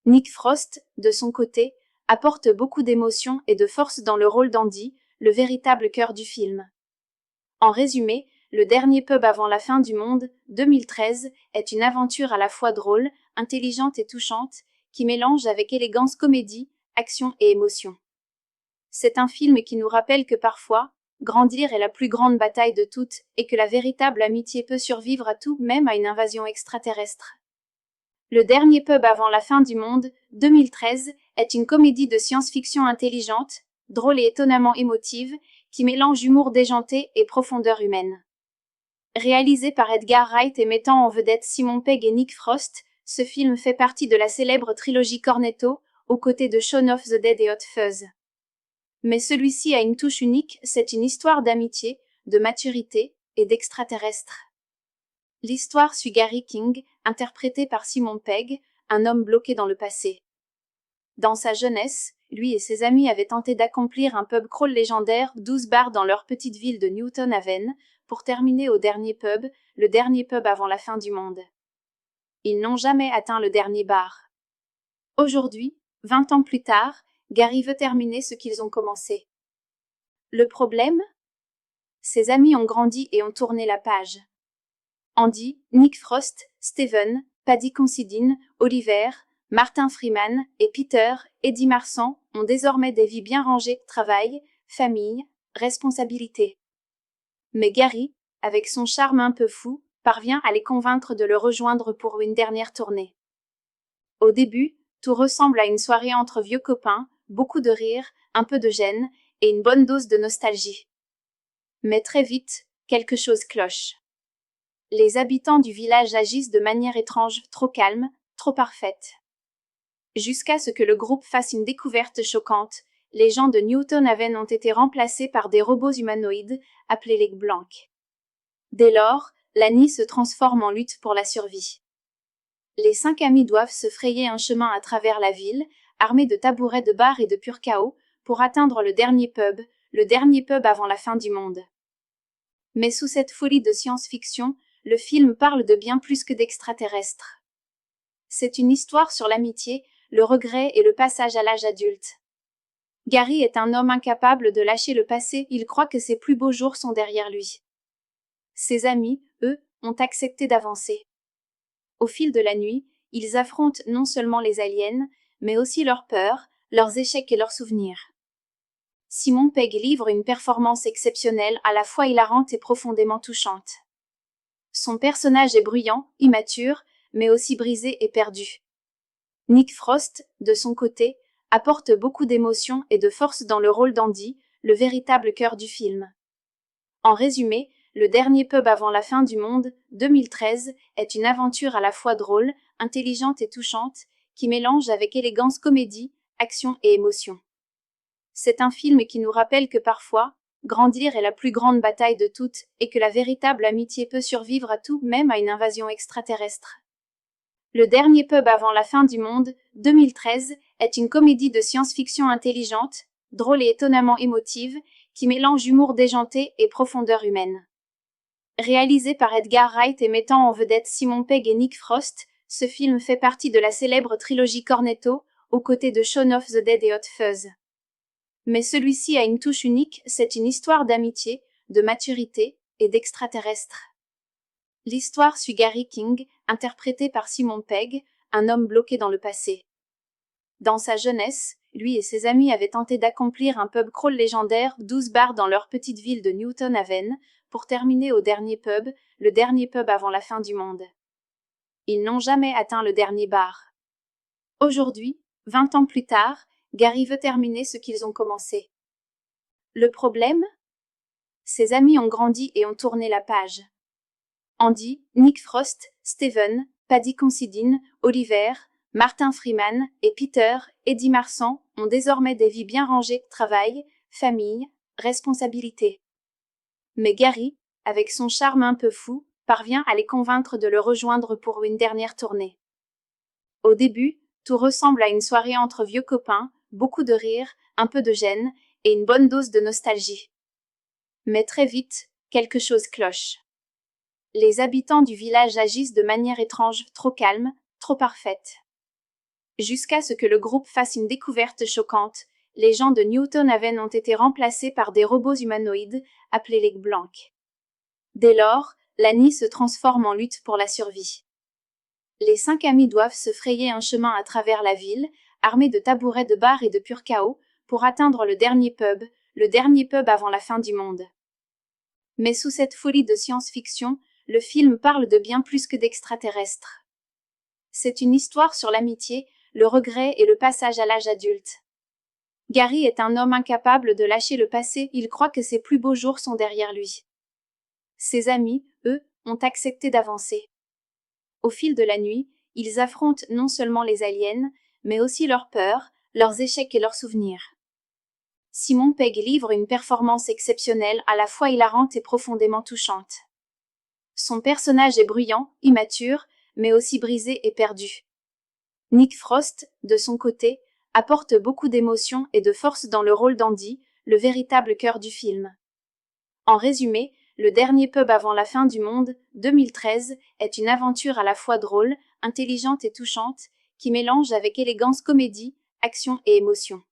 Nick Frost, de son côté, apporte beaucoup d'émotion et de force dans le rôle d'Andy, le véritable cœur du film. En résumé, Le dernier pub avant la fin du monde, 2013, est une aventure à la fois drôle, intelligente et touchante, qui mélange avec élégance comédie, action et émotion. C'est un film qui nous rappelle que parfois, grandir est la plus grande bataille de toutes, et que la véritable amitié peut survivre à tout, même à une invasion extraterrestre. Le dernier pub avant la fin du monde, 2013, est une comédie de science-fiction intelligente, drôle et étonnamment émotive, qui mélange humour déjanté et profondeur humaine. Réalisé par Edgar Wright et mettant en vedette Simon Pegg et Nick Frost, ce film fait partie de la célèbre trilogie Cornetto, aux côtés de Shaun of the Dead et Hot Fuzz. Mais celui-ci a une touche unique, c'est une histoire d'amitié, de maturité et d'extraterrestre. L'histoire suit Gary King, interprété par Simon Pegg, un homme bloqué dans le passé. Dans sa jeunesse, lui et ses amis avaient tenté d'accomplir un pub crawl légendaire, 12 bars dans leur petite ville de Newton Haven, pour terminer au dernier pub, le dernier pub avant la fin du monde. Ils n'ont jamais atteint le dernier bar. Aujourd'hui, 20 ans plus tard, Gary veut terminer ce qu'ils ont commencé. Le problème ? Ses amis ont grandi et ont tourné la page. Andy, Nick Frost, Steven, Paddy Considine, Oliver, Martin Freeman et Peter, Eddie Marsan, ont désormais des vies bien rangées, travail, famille, responsabilité. Mais Gary, avec son charme un peu fou, parvient à les convaincre de le rejoindre pour une dernière tournée. Au début, tout ressemble à une soirée entre vieux copains, beaucoup de rires, un peu de gêne, et une bonne dose de nostalgie. Mais très vite, quelque chose cloche. Les habitants du village agissent de manière étrange, trop calme, trop parfaite. Jusqu'à ce que le groupe fasse une découverte choquante, les gens de Newton Haven ont été remplacés par des robots humanoïdes, appelés les Blancs. Dès lors, Lani se transforme en lutte pour la survie. Les 5 amis doivent se frayer un chemin à travers la ville, armés de tabourets de bar et de pur chaos, pour atteindre le dernier pub avant la fin du monde. Mais sous cette folie de science-fiction, le film parle de bien plus que d'extraterrestres. C'est une histoire sur l'amitié, le regret et le passage à l'âge adulte. Gary est un homme incapable de lâcher le passé, il croit que ses plus beaux jours sont derrière lui. Ses amis, eux, ont accepté d'avancer. Au fil de la nuit, ils affrontent non seulement les aliens, mais aussi leurs peurs, leurs échecs et leurs souvenirs. Simon Pegg livre une performance exceptionnelle, à la fois hilarante et profondément touchante. Son personnage est bruyant, immature, mais aussi brisé et perdu. Nick Frost, de son côté, apporte beaucoup d'émotion et de force dans le rôle d'Andy, le véritable cœur du film. En résumé, Le dernier pub avant la fin du monde, 2013, est une aventure à la fois drôle, intelligente et touchante, qui mélange avec élégance comédie, action et émotion. C'est un film qui nous rappelle que parfois, grandir est la plus grande bataille de toutes, et que la véritable amitié peut survivre à tout, même à une invasion extraterrestre. Le dernier pub avant la fin du monde, 2013, est une comédie de science-fiction intelligente, drôle et étonnamment émotive, qui mélange humour déjanté et profondeur humaine. Réalisé par Edgar Wright et mettant en vedette Simon Pegg et Nick Frost, ce film fait partie de la célèbre trilogie Cornetto, aux côtés de Shaun of the Dead et Hot Fuzz. Mais celui-ci a une touche unique, c'est une histoire d'amitié, de maturité et d'extraterrestre. L'histoire suit Gary King, interprété par Simon Pegg, un homme bloqué dans le passé. Dans sa jeunesse, lui et ses amis avaient tenté d'accomplir un pub crawl légendaire, 12 bars dans leur petite ville de Newton Haven, pour terminer au dernier pub, le dernier pub avant la fin du monde. Ils n'ont jamais atteint le dernier bar. Aujourd'hui, 20 ans plus tard, Gary veut terminer ce qu'ils ont commencé. Le problème ? Ses amis ont grandi et ont tourné la page. Andy, Nick Frost, Steven, Paddy Considine, Oliver, Martin Freeman et Peter, Eddie Marsan, ont désormais des vies bien rangées, travail, famille, responsabilité. Mais Gary, avec son charme un peu fou, parvient à les convaincre de le rejoindre pour une dernière tournée. Au début, tout ressemble à une soirée entre vieux copains, beaucoup de rire, un peu de gêne, et une bonne dose de nostalgie. Mais très vite, quelque chose cloche. Les habitants du village agissent de manière étrange, trop calme, trop parfaite. Jusqu'à ce que le groupe fasse une découverte choquante, les gens de Newton Haven ont été remplacés par des robots humanoïdes, appelés les Blancs. Dès lors, Lani se transforme en lutte pour la survie. Les 5 amis doivent se frayer un chemin à travers la ville, armés de tabourets de bar et de pur chaos, pour atteindre le dernier pub avant la fin du monde. Mais sous cette folie de science-fiction, le film parle de bien plus que d'extraterrestres. C'est une histoire sur l'amitié, le regret et le passage à l'âge adulte. Gary est un homme incapable de lâcher le passé, il croit que ses plus beaux jours sont derrière lui. Ses amis, eux, ont accepté d'avancer. Au fil de la nuit, ils affrontent non seulement les aliens, mais aussi leurs peurs, leurs échecs et leurs souvenirs. Simon Pegg livre une performance exceptionnelle, à la fois hilarante et profondément touchante. Son personnage est bruyant, immature, mais aussi brisé et perdu. Nick Frost, de son côté, apporte beaucoup d'émotion et de force dans le rôle d'Andy, le véritable cœur du film. En résumé, Le dernier pub avant la fin du monde, 2013, est une aventure à la fois drôle, intelligente et touchante, qui mélange avec élégance comédie, action et émotion.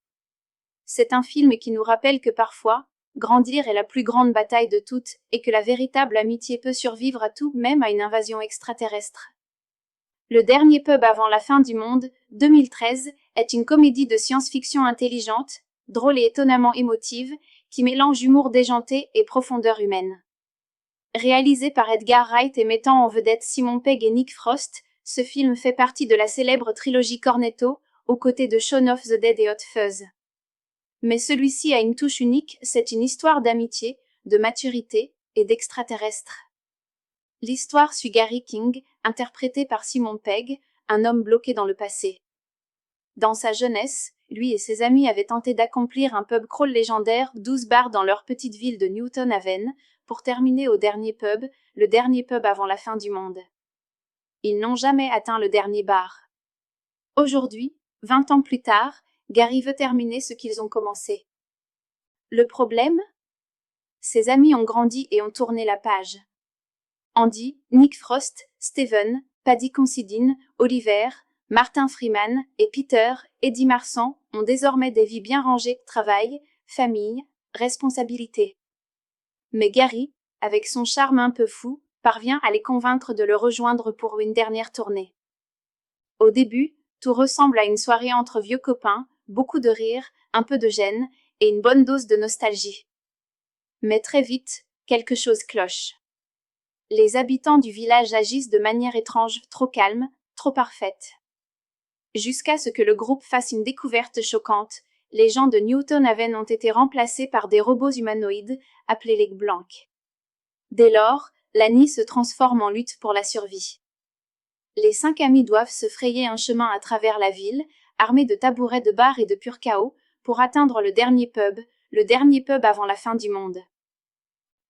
C'est un film qui nous rappelle que parfois, grandir est la plus grande bataille de toutes, et que la véritable amitié peut survivre à tout, même à une invasion extraterrestre. Le dernier pub avant la fin du monde, 2013, est une comédie de science-fiction intelligente, drôle et étonnamment émotive, qui mélange humour déjanté et profondeur humaine. Réalisé par Edgar Wright et mettant en vedette Simon Pegg et Nick Frost, ce film fait partie de la célèbre trilogie Cornetto, aux côtés de Shaun of the Dead et Hot Fuzz. Mais celui-ci a une touche unique, c'est une histoire d'amitié, de maturité et d'extraterrestre. L'histoire suit Gary King, interprété par Simon Pegg, un homme bloqué dans le passé. Dans sa jeunesse, lui et ses amis avaient tenté d'accomplir un pub crawl légendaire, 12 bars dans leur petite ville de Newton Haven, pour terminer au dernier pub, le dernier pub avant la fin du monde. Ils n'ont jamais atteint le dernier bar. Aujourd'hui, 20 ans plus tard, Gary veut terminer ce qu'ils ont commencé. Le problème ? Ses amis ont grandi et ont tourné la page. Andy, Nick Frost, Steven, Paddy Considine, Oliver, Martin Freeman et Peter, Eddie Marsan, ont désormais des vies bien rangées, travail, famille, responsabilité. Mais Gary, avec son charme un peu fou, parvient à les convaincre de le rejoindre pour une dernière tournée. Au début, tout ressemble à une soirée entre vieux copains, beaucoup de rire, un peu de gêne, et une bonne dose de nostalgie. Mais très vite, quelque chose cloche. Les habitants du village agissent de manière étrange, trop calme, trop parfaite. Jusqu'à ce que le groupe fasse une découverte choquante, les gens de Newton Haven ont été remplacés par des robots humanoïdes, appelés les Blancs. Dès lors, Lani se transforme en lutte pour la survie. Les 5 amis doivent se frayer un chemin à travers la ville, armés de tabourets de bar et de pur chaos, pour atteindre le dernier pub avant la fin du monde.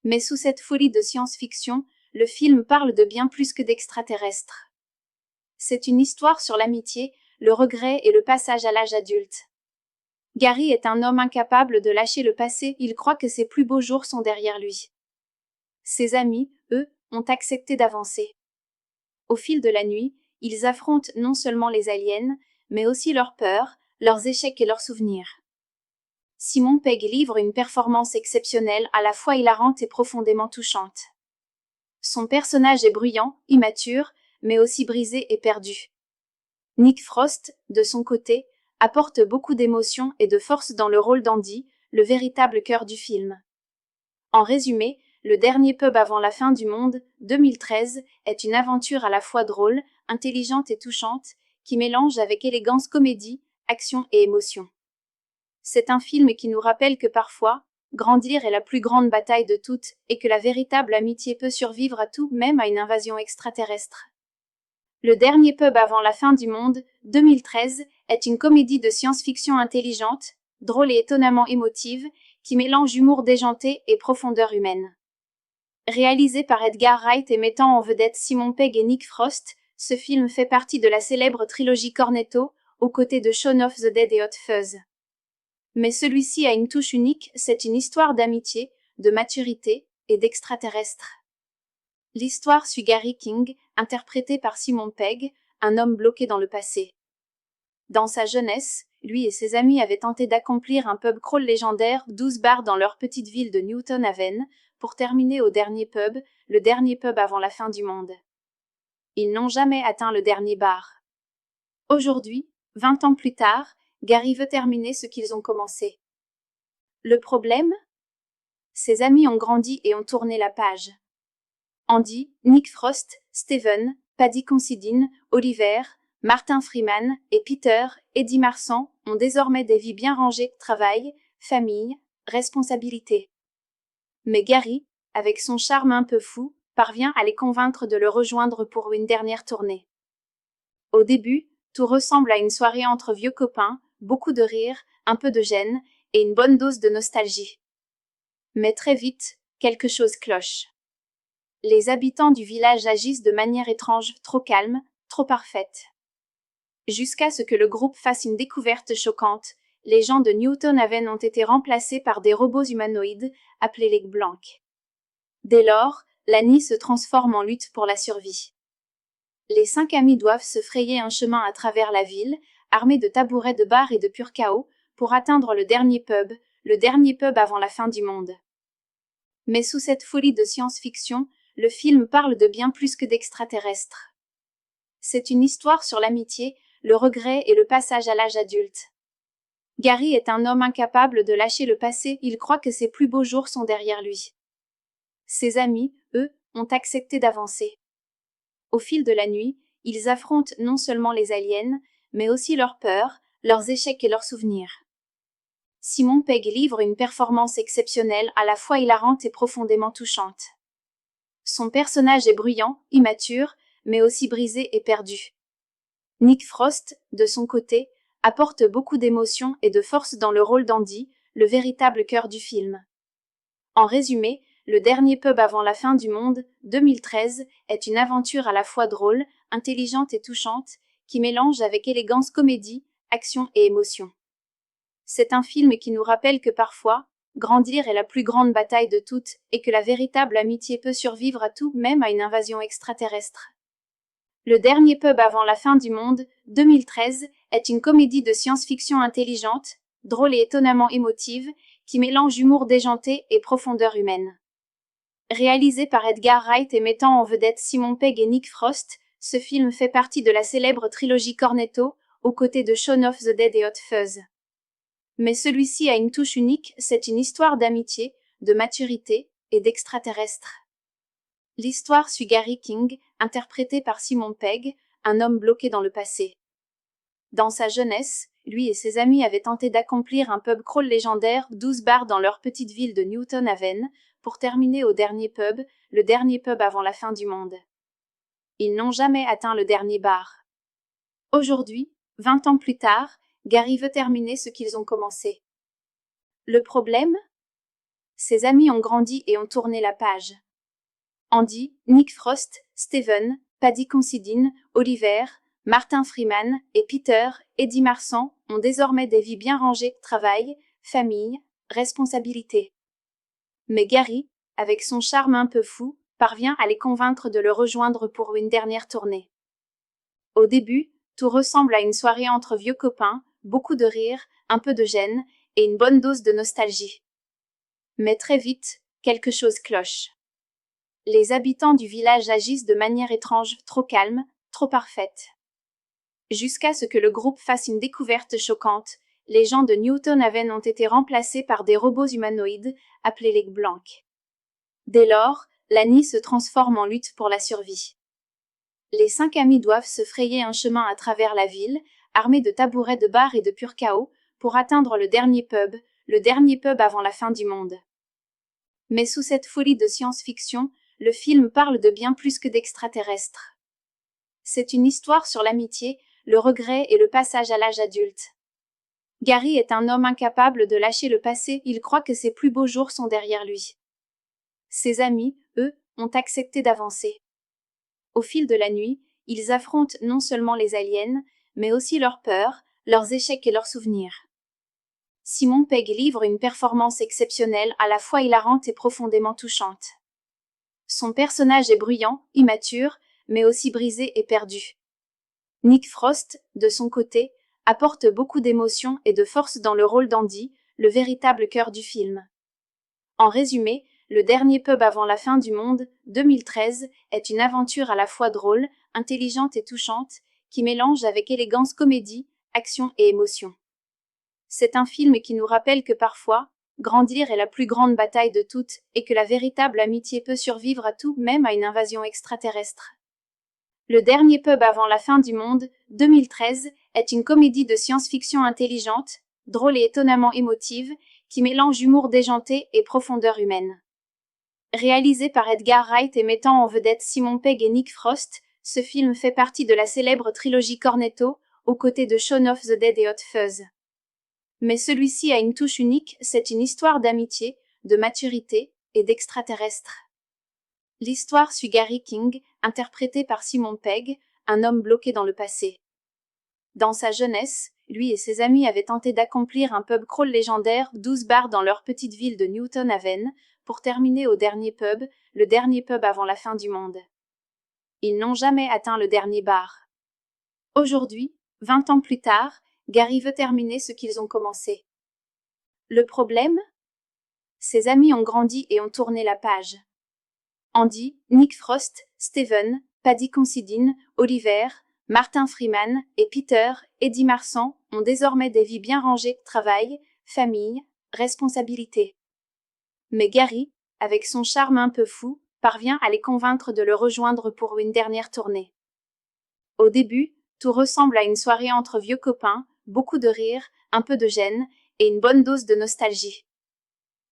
Mais sous cette folie de science-fiction, le film parle de bien plus que d'extraterrestres. C'est une histoire sur l'amitié, le regret et le passage à l'âge adulte. Gary est un homme incapable de lâcher le passé, il croit que ses plus beaux jours sont derrière lui. Ses amis, eux, ont accepté d'avancer. Au fil de la nuit, ils affrontent non seulement les aliens, mais aussi leurs peurs, leurs échecs et leurs souvenirs. Simon Pegg livre une performance exceptionnelle, à la fois hilarante et profondément touchante. Son personnage est bruyant, immature, mais aussi brisé et perdu. Nick Frost, de son côté, apporte beaucoup d'émotion et de force dans le rôle d'Andy, le véritable cœur du film. En résumé, Le dernier pub avant la fin du monde, 2013, est une aventure à la fois drôle, intelligente et touchante, qui mélange avec élégance comédie, action et émotion. C'est un film qui nous rappelle que parfois, grandir est la plus grande bataille de toutes, et que la véritable amitié peut survivre à tout, même à une invasion extraterrestre. Le dernier pub avant la fin du monde, 2013, est une comédie de science-fiction intelligente, drôle et étonnamment émotive, qui mélange humour déjanté et profondeur humaine. Réalisé par Edgar Wright et mettant en vedette Simon Pegg et Nick Frost, ce film fait partie de la célèbre trilogie Cornetto, aux côtés de Shaun of the Dead et Hot Fuzz. Mais celui-ci a une touche unique, c'est une histoire d'amitié, de maturité et d'extraterrestre. L'histoire suit Gary King, interprété par Simon Pegg, un homme bloqué dans le passé. Dans sa jeunesse, lui et ses amis avaient tenté d'accomplir un pub crawl légendaire, 12 bars dans leur petite ville de Newton Haven, pour terminer au dernier pub, le dernier pub avant la fin du monde. Ils n'ont jamais atteint le dernier bar. Aujourd'hui, 20 ans plus tard, Gary veut terminer ce qu'ils ont commencé. Le problème ? Ses amis ont grandi et ont tourné la page. Andy, Nick Frost, Steven, Paddy Considine, Oliver, Martin Freeman et Peter, Eddie Marsan, ont désormais des vies bien rangées, travail, famille, responsabilité. Mais Gary, avec son charme un peu fou, parvient à les convaincre de le rejoindre pour une dernière tournée. Au début, tout ressemble à une soirée entre vieux copains, beaucoup de rire, un peu de gêne, et une bonne dose de nostalgie. Mais très vite, quelque chose cloche. Les habitants du village agissent de manière étrange, trop calme, trop parfaite. Jusqu'à ce que le groupe fasse une découverte choquante, les gens de Newton Haven ont été remplacés par des robots humanoïdes, appelés les Blancs. Dès lors, l'ANI se transforme en lutte pour la survie. Les 5 amis doivent se frayer un chemin à travers la ville, armés de tabourets de bar et de pur chaos, pour atteindre le dernier pub avant la fin du monde. Mais sous cette folie de science-fiction, le film parle de bien plus que d'extraterrestres. C'est une histoire sur l'amitié, le regret et le passage à l'âge adulte. Gary est un homme incapable de lâcher le passé, il croit que ses plus beaux jours sont derrière lui. Ses amis, eux, ont accepté d'avancer. Au fil de la nuit, ils affrontent non seulement les aliens, mais aussi leurs peurs, leurs échecs et leurs souvenirs. Simon Pegg livre une performance exceptionnelle, à la fois hilarante et profondément touchante. Son personnage est bruyant, immature, mais aussi brisé et perdu. Nick Frost, de son côté, apporte beaucoup d'émotion et de force dans le rôle d'Andy, le véritable cœur du film. En résumé, Le dernier pub avant la fin du monde, 2013, est une aventure à la fois drôle, intelligente et touchante, qui mélange avec élégance comédie, action et émotion. C'est un film qui nous rappelle que parfois, grandir est la plus grande bataille de toutes, et que la véritable amitié peut survivre à tout, même à une invasion extraterrestre. Le dernier pub avant la fin du monde, 2013, est une comédie de science-fiction intelligente, drôle et étonnamment émotive, qui mélange humour déjanté et profondeur humaine. Réalisé par Edgar Wright et mettant en vedette Simon Pegg et Nick Frost, ce film fait partie de la célèbre trilogie Cornetto, aux côtés de Shaun of the Dead et Hot Fuzz. Mais celui-ci a une touche unique, c'est une histoire d'amitié, de maturité et d'extraterrestre. L'histoire suit Gary King, interprété par Simon Pegg, un homme bloqué dans le passé. Dans sa jeunesse, lui et ses amis avaient tenté d'accomplir un pub crawl légendaire, 12 bars dans leur petite ville de Newton Haven, pour terminer au dernier pub, le dernier pub avant la fin du monde. Ils n'ont jamais atteint le dernier bar. Aujourd'hui, 20 ans plus tard, Gary veut terminer ce qu'ils ont commencé. Le problème ? Ses amis ont grandi et ont tourné la page. Andy, Nick Frost, Steven, Paddy Considine, Oliver, Martin Freeman et Peter, Eddie Marsan, ont désormais des vies bien rangées, travail, famille, responsabilité. Mais Gary, avec son charme un peu fou, parvient à les convaincre de le rejoindre pour une dernière tournée. Au début, tout ressemble à une soirée entre vieux copains, beaucoup de rires, un peu de gêne, et une bonne dose de nostalgie. Mais très vite, quelque chose cloche. Les habitants du village agissent de manière étrange, trop calme, trop parfaite. Jusqu'à ce que le groupe fasse une découverte choquante, les gens de Newton Haven ont été remplacés par des robots humanoïdes, appelés les Blancs. Dès lors, Lani se transforme en lutte pour la survie. Les 5 amis doivent se frayer un chemin à travers la ville, armés de tabourets de bar et de pur chaos, pour atteindre le dernier pub avant la fin du monde. Mais sous cette folie de science-fiction, le film parle de bien plus que d'extraterrestres. C'est une histoire sur l'amitié, le regret et le passage à l'âge adulte. Gary est un homme incapable de lâcher le passé, il croit que ses plus beaux jours sont derrière lui. Ses amis, eux, ont accepté d'avancer. Au fil de la nuit, ils affrontent non seulement les aliens, mais aussi leurs peurs, leurs échecs et leurs souvenirs. Simon Pegg livre une performance exceptionnelle, à la fois hilarante et profondément touchante. Son personnage est bruyant, immature, mais aussi brisé et perdu. Nick Frost, de son côté, apporte beaucoup d'émotion et de force dans le rôle d'Andy, le véritable cœur du film. En résumé, Le dernier pub avant la fin du monde, 2013, est une aventure à la fois drôle, intelligente et touchante, qui mélange avec élégance comédie, action et émotion. C'est un film qui nous rappelle que parfois, grandir est la plus grande bataille de toutes, et que la véritable amitié peut survivre à tout, même à une invasion extraterrestre. Le dernier pub avant la fin du monde, 2013, est une comédie de science-fiction intelligente, drôle et étonnamment émotive, qui mélange humour déjanté et profondeur humaine. Réalisé par Edgar Wright et mettant en vedette Simon Pegg et Nick Frost, ce film fait partie de la célèbre trilogie Cornetto, aux côtés de Shaun of the Dead et Hot Fuzz. Mais celui-ci a une touche unique, c'est une histoire d'amitié, de maturité et d'extraterrestre. L'histoire suit Gary King, interprété par Simon Pegg, un homme bloqué dans le passé. Dans sa jeunesse, lui et ses amis avaient tenté d'accomplir un pub crawl légendaire, 12 bars dans leur petite ville de Newton Haven, pour terminer au dernier pub, le dernier pub avant la fin du monde. Ils n'ont jamais atteint le dernier bar. Aujourd'hui, 20 ans plus tard, Gary veut terminer ce qu'ils ont commencé. Le problème ? Ses amis ont grandi et ont tourné la page. Andy, Nick Frost, Steven, Paddy Considine, Oliver, Martin Freeman et Peter, Eddie Marsan, ont désormais des vies bien rangées, travail, famille, responsabilité. Mais Gary, avec son charme un peu fou, parvient à les convaincre de le rejoindre pour une dernière tournée. Au début, tout ressemble à une soirée entre vieux copains, beaucoup de rires, un peu de gêne, et une bonne dose de nostalgie.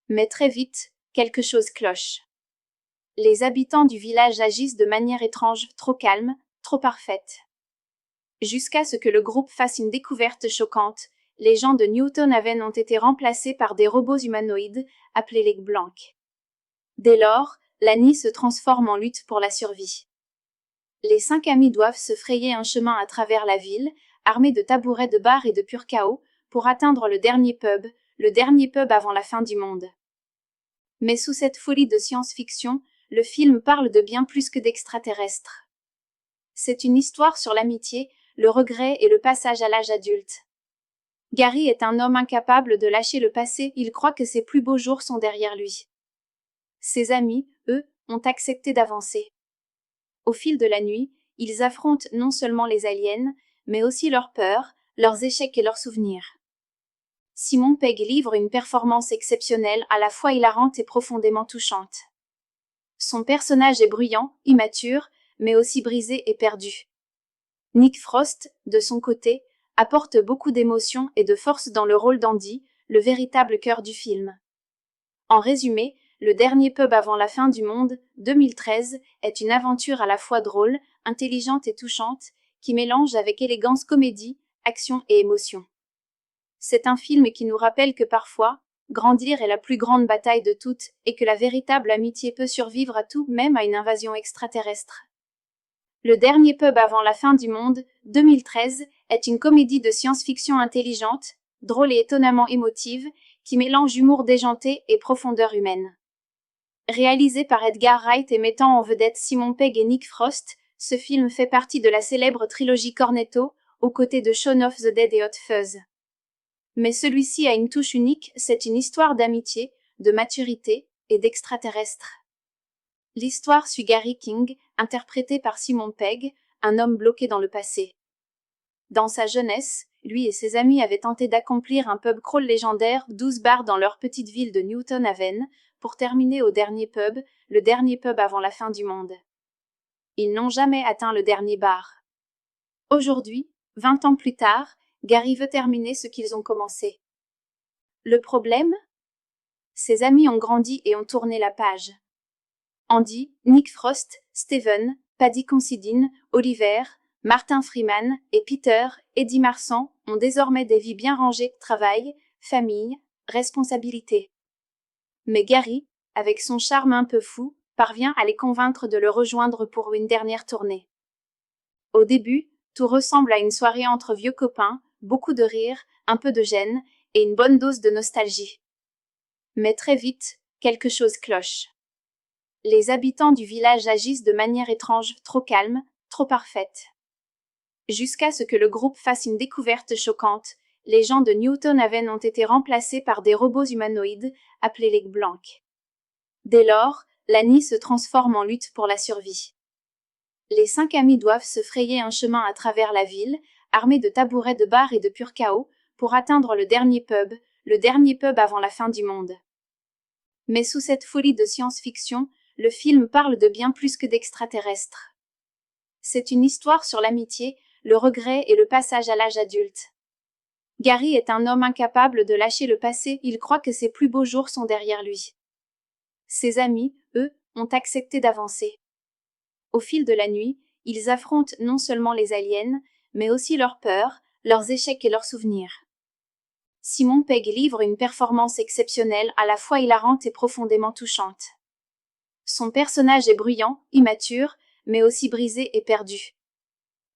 Mais très vite, quelque chose cloche. Les habitants du village agissent de manière étrange, trop calme, trop parfaite. Jusqu'à ce que le groupe fasse une découverte choquante, les gens de Newton Haven ont été remplacés par des robots humanoïdes, appelés les Blancs. Dès lors, Lani se transforme en lutte pour la survie. Les 5 amis doivent se frayer un chemin à travers la ville, armés de tabourets de bar et de pur chaos, pour atteindre le dernier pub avant la fin du monde. Mais sous cette folie de science-fiction, le film parle de bien plus que d'extraterrestres. C'est une histoire sur l'amitié, le regret et le passage à l'âge adulte. Gary est un homme incapable de lâcher le passé, il croit que ses plus beaux jours sont derrière lui. Ses amis, eux, ont accepté d'avancer. Au fil de la nuit, ils affrontent non seulement les aliens, mais aussi leurs peurs, leurs échecs et leurs souvenirs. Simon Pegg livre une performance exceptionnelle, à la fois hilarante et profondément touchante. Son personnage est bruyant, immature, mais aussi brisé et perdu. Nick Frost, de son côté, apporte beaucoup d'émotion et de force dans le rôle d'Andy, le véritable cœur du film. En résumé, Le dernier pub avant la fin du monde, 2013, est une aventure à la fois drôle, intelligente et touchante, qui mélange avec élégance comédie, action et émotion. C'est un film qui nous rappelle que parfois, grandir est la plus grande bataille de toutes, et que la véritable amitié peut survivre à tout, même à une invasion extraterrestre. Le dernier pub avant la fin du monde, 2013, est une comédie de science-fiction intelligente, drôle et étonnamment émotive, qui mélange humour déjanté et profondeur humaine. Réalisé par Edgar Wright et mettant en vedette Simon Pegg et Nick Frost, ce film fait partie de la célèbre trilogie Cornetto, aux côtés de Shaun of the Dead et Hot Fuzz. Mais celui-ci a une touche unique, c'est une histoire d'amitié, de maturité et d'extraterrestre. L'histoire suit Gary King, interprété par Simon Pegg, un homme bloqué dans le passé. Dans sa jeunesse, lui et ses amis avaient tenté d'accomplir un pub crawl légendaire, 12 bars dans leur petite ville de Newton Haven, pour terminer au dernier pub, le dernier pub avant la fin du monde. Ils n'ont jamais atteint le dernier bar. Aujourd'hui, 20 ans plus tard, Gary veut terminer ce qu'ils ont commencé. Le problème ? Ses amis ont grandi et ont tourné la page. Andy, Nick Frost, Steven, Paddy Considine, Oliver, Martin Freeman et Peter, Eddie Marsan, ont désormais des vies bien rangées, travail, famille, responsabilité. Mais Gary, avec son charme un peu fou, parvient à les convaincre de le rejoindre pour une dernière tournée. Au début, tout ressemble à une soirée entre vieux copains, beaucoup de rire, un peu de gêne, et une bonne dose de nostalgie. Mais très vite, quelque chose cloche. Les habitants du village agissent de manière étrange, trop calme, trop parfaite. Jusqu'à ce que le groupe fasse une découverte choquante, les gens de Newton Haven ont été remplacés par des robots humanoïdes, appelés les Blancs. Dès lors, Lani se transforme en lutte pour la survie. Les 5 amis doivent se frayer un chemin à travers la ville, armés de tabourets de bar et de pur chaos, pour atteindre le dernier pub avant la fin du monde. Mais sous cette folie de science-fiction, le film parle de bien plus que d'extraterrestres. C'est une histoire sur l'amitié, le regret et le passage à l'âge adulte. Gary est un homme incapable de lâcher le passé, il croit que ses plus beaux jours sont derrière lui. Ses amis, eux, ont accepté d'avancer. Au fil de la nuit, ils affrontent non seulement les aliens, mais aussi leurs peurs, leurs échecs et leurs souvenirs. Simon Pegg livre une performance exceptionnelle, à la fois hilarante et profondément touchante. Son personnage est bruyant, immature, mais aussi brisé et perdu.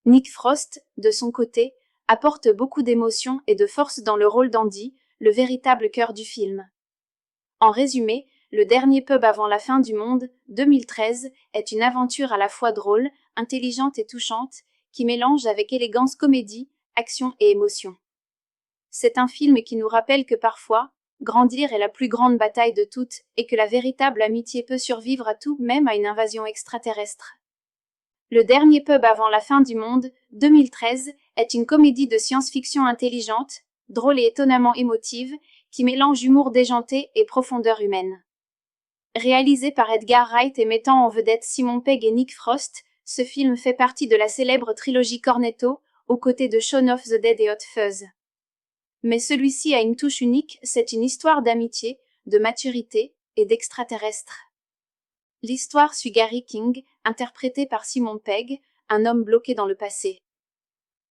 Nick Frost, de son côté, apporte beaucoup d'émotion et de force dans le rôle d'Andy, le véritable cœur du film. En résumé, Le dernier pub avant la fin du monde, 2013, est une aventure à la fois drôle, intelligente et touchante, qui mélange avec élégance comédie, action et émotion. C'est un film qui nous rappelle que parfois, grandir est la plus grande bataille de toutes, et que la véritable amitié peut survivre à tout, même à une invasion extraterrestre. Le dernier pub avant la fin du monde, 2013, est une comédie de science-fiction intelligente, drôle et étonnamment émotive, qui mélange humour déjanté et profondeur humaine. Réalisé par Edgar Wright et mettant en vedette Simon Pegg et Nick Frost, ce film fait partie de la célèbre trilogie Cornetto, aux côtés de Shaun of the Dead et Hot Fuzz. Mais celui-ci a une touche unique, c'est une histoire d'amitié, de maturité et d'extraterrestre. L'histoire suit Gary King, interprété par Simon Pegg, un homme bloqué dans le passé.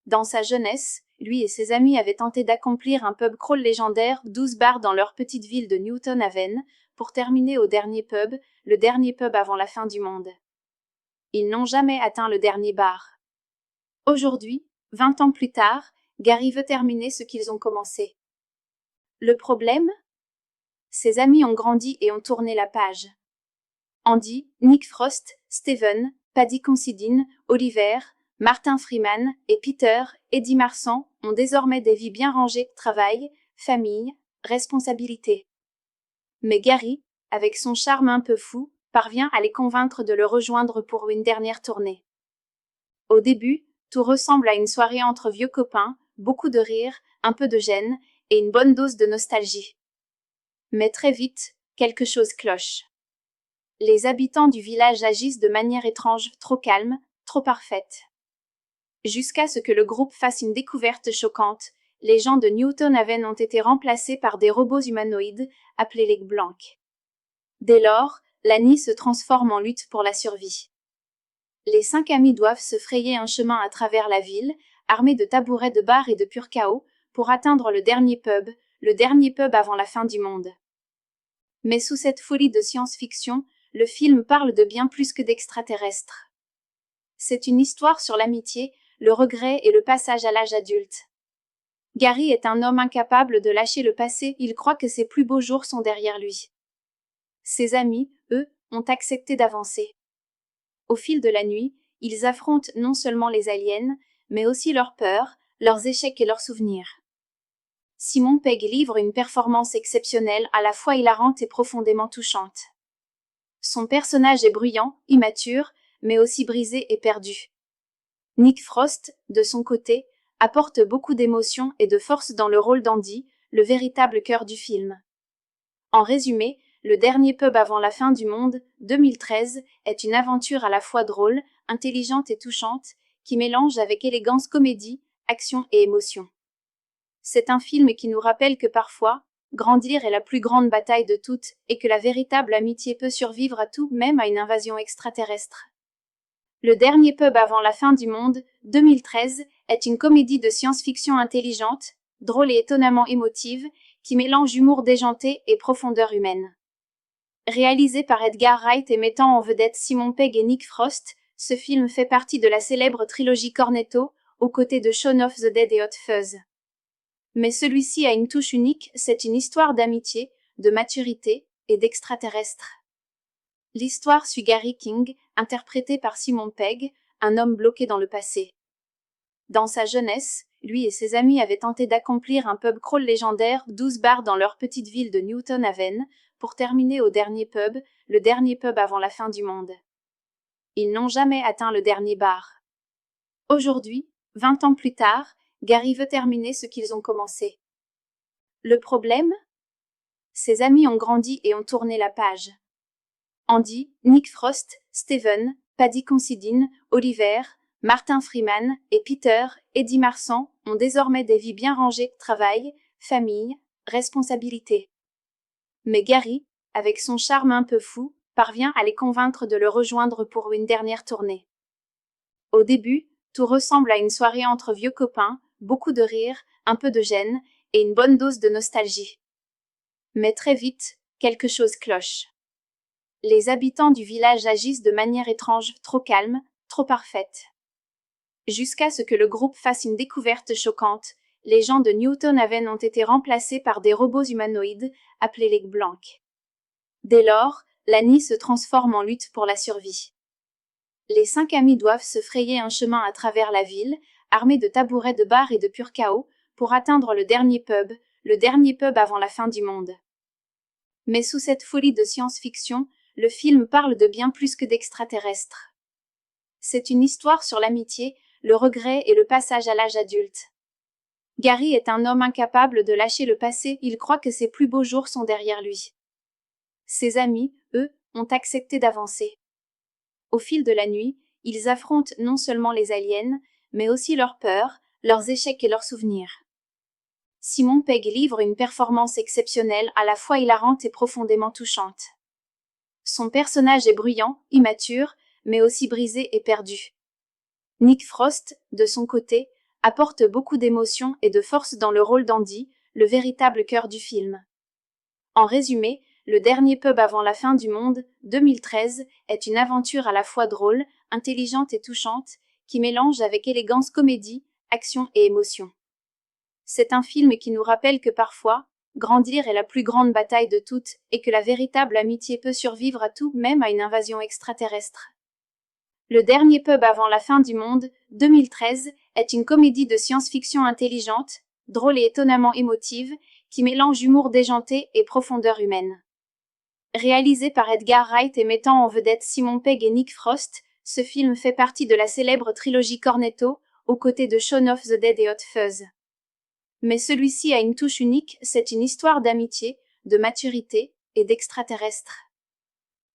Dans sa jeunesse, lui et ses amis avaient tenté d'accomplir un pub crawl légendaire, 12 bars dans leur petite ville de Newton Haven, pour terminer au dernier pub, le dernier pub avant la fin du monde. Ils n'ont jamais atteint le dernier bar. Aujourd'hui, 20 ans plus tard, Gary veut terminer ce qu'ils ont commencé. Le problème ? Ses amis ont grandi et ont tourné la page. Andy, Nick Frost, Steven, Paddy Considine, Oliver, Martin Freeman et Peter, Eddie Marsan, ont désormais des vies bien rangées, travail, famille, responsabilité. Mais Gary, avec son charme un peu fou, parvient à les convaincre de le rejoindre pour une dernière tournée. Au début, tout ressemble à une soirée entre vieux copains, beaucoup de rire, un peu de gêne et une bonne dose de nostalgie. Mais très vite, quelque chose cloche. Les habitants du village agissent de manière étrange, trop calme, trop parfaite. Jusqu'à ce que le groupe fasse une découverte choquante, les gens de Newton Haven ont été remplacés par des robots humanoïdes, appelés les Blancs. Dès lors, Lani se transforme en lutte pour la survie. Les 5 amis doivent se frayer un chemin à travers la ville, armés de tabourets de bar et de pur chaos, pour atteindre le dernier pub avant la fin du monde. Mais sous cette folie de science-fiction, le film parle de bien plus que d'extraterrestres. C'est une histoire sur l'amitié, le regret et le passage à l'âge adulte. Gary est un homme incapable de lâcher le passé, il croit que ses plus beaux jours sont derrière lui. Ses amis, eux, ont accepté d'avancer. Au fil de la nuit, ils affrontent non seulement les aliens, mais aussi leurs peurs, leurs échecs et leurs souvenirs. Simon Pegg livre une performance exceptionnelle, à la fois hilarante et profondément touchante. Son personnage est bruyant, immature, mais aussi brisé et perdu. Nick Frost, de son côté, apporte beaucoup d'émotion et de force dans le rôle d'Andy, le véritable cœur du film. En résumé, Le dernier pub avant la fin du monde, 2013, est une aventure à la fois drôle, intelligente et touchante, qui mélange avec élégance comédie, action et émotion. C'est un film qui nous rappelle que parfois, grandir est la plus grande bataille de toutes, et que la véritable amitié peut survivre à tout, même à une invasion extraterrestre. Le dernier pub avant la fin du monde, 2013, est une comédie de science-fiction intelligente, drôle et étonnamment émotive, qui mélange humour déjanté et profondeur humaine. Réalisé par Edgar Wright et mettant en vedette Simon Pegg et Nick Frost, ce film fait partie de la célèbre trilogie Cornetto, aux côtés de Shaun of the Dead et Hot Fuzz. Mais celui-ci a une touche unique, c'est une histoire d'amitié, de maturité et d'extraterrestre. L'histoire suit Gary King, interprété par Simon Pegg, un homme bloqué dans le passé. Dans sa jeunesse, lui et ses amis avaient tenté d'accomplir un pub crawl légendaire, 12 bars dans leur petite ville de Newton Haven, pour terminer au dernier pub, le dernier pub avant la fin du monde. Ils n'ont jamais atteint le dernier bar. Aujourd'hui, 20 ans plus tard, Gary veut terminer ce qu'ils ont commencé. Le problème ? Ses amis ont grandi et ont tourné la page. Andy, Nick Frost, Steven, Paddy Considine, Oliver, Martin Freeman et Peter, Eddie Marsan, ont désormais des vies bien rangées, travail, famille, responsabilité. Mais Gary, avec son charme un peu fou, parvient à les convaincre de le rejoindre pour une dernière tournée. Au début, tout ressemble à une soirée entre vieux copains, beaucoup de rires, un peu de gêne, et une bonne dose de nostalgie. Mais très vite, quelque chose cloche. Les habitants du village agissent de manière étrange, trop calme, trop parfaite. Jusqu'à ce que le groupe fasse une découverte choquante, les gens de Newton Haven ont été remplacés par des robots humanoïdes, appelés les Blancs. Dès lors, l'ANI se transforme en lutte pour la survie. Les 5 amis doivent se frayer un chemin à travers la ville, armés de tabourets de bar et de pur chaos, pour atteindre le dernier pub avant la fin du monde. Mais sous cette folie de science-fiction, le film parle de bien plus que d'extraterrestres. C'est une histoire sur l'amitié, le regret et le passage à l'âge adulte. Gary est un homme incapable de lâcher le passé, il croit que ses plus beaux jours sont derrière lui. Ses amis, eux, ont accepté d'avancer. Au fil de la nuit, ils affrontent non seulement les aliens, mais aussi leurs peurs, leurs échecs et leurs souvenirs. Simon Pegg livre une performance exceptionnelle, à la fois hilarante et profondément touchante. Son personnage est bruyant, immature, mais aussi brisé et perdu. Nick Frost, de son côté, apporte beaucoup d'émotion et de force dans le rôle d'Andy, le véritable cœur du film. En résumé, Le dernier pub avant la fin du monde, 2013, est une aventure à la fois drôle, intelligente et touchante, qui mélange avec élégance comédie, action et émotion. C'est un film qui nous rappelle que parfois, grandir est la plus grande bataille de toutes, et que la véritable amitié peut survivre à tout, même à une invasion extraterrestre. Le dernier pub avant la fin du monde, 2013, est une comédie de science-fiction intelligente, drôle et étonnamment émotive, qui mélange humour déjanté et profondeur humaine. Réalisé par Edgar Wright et mettant en vedette Simon Pegg et Nick Frost, ce film fait partie de la célèbre trilogie Cornetto, aux côtés de Shaun of the Dead et Hot Fuzz. Mais celui-ci a une touche unique, c'est une histoire d'amitié, de maturité et d'extraterrestre.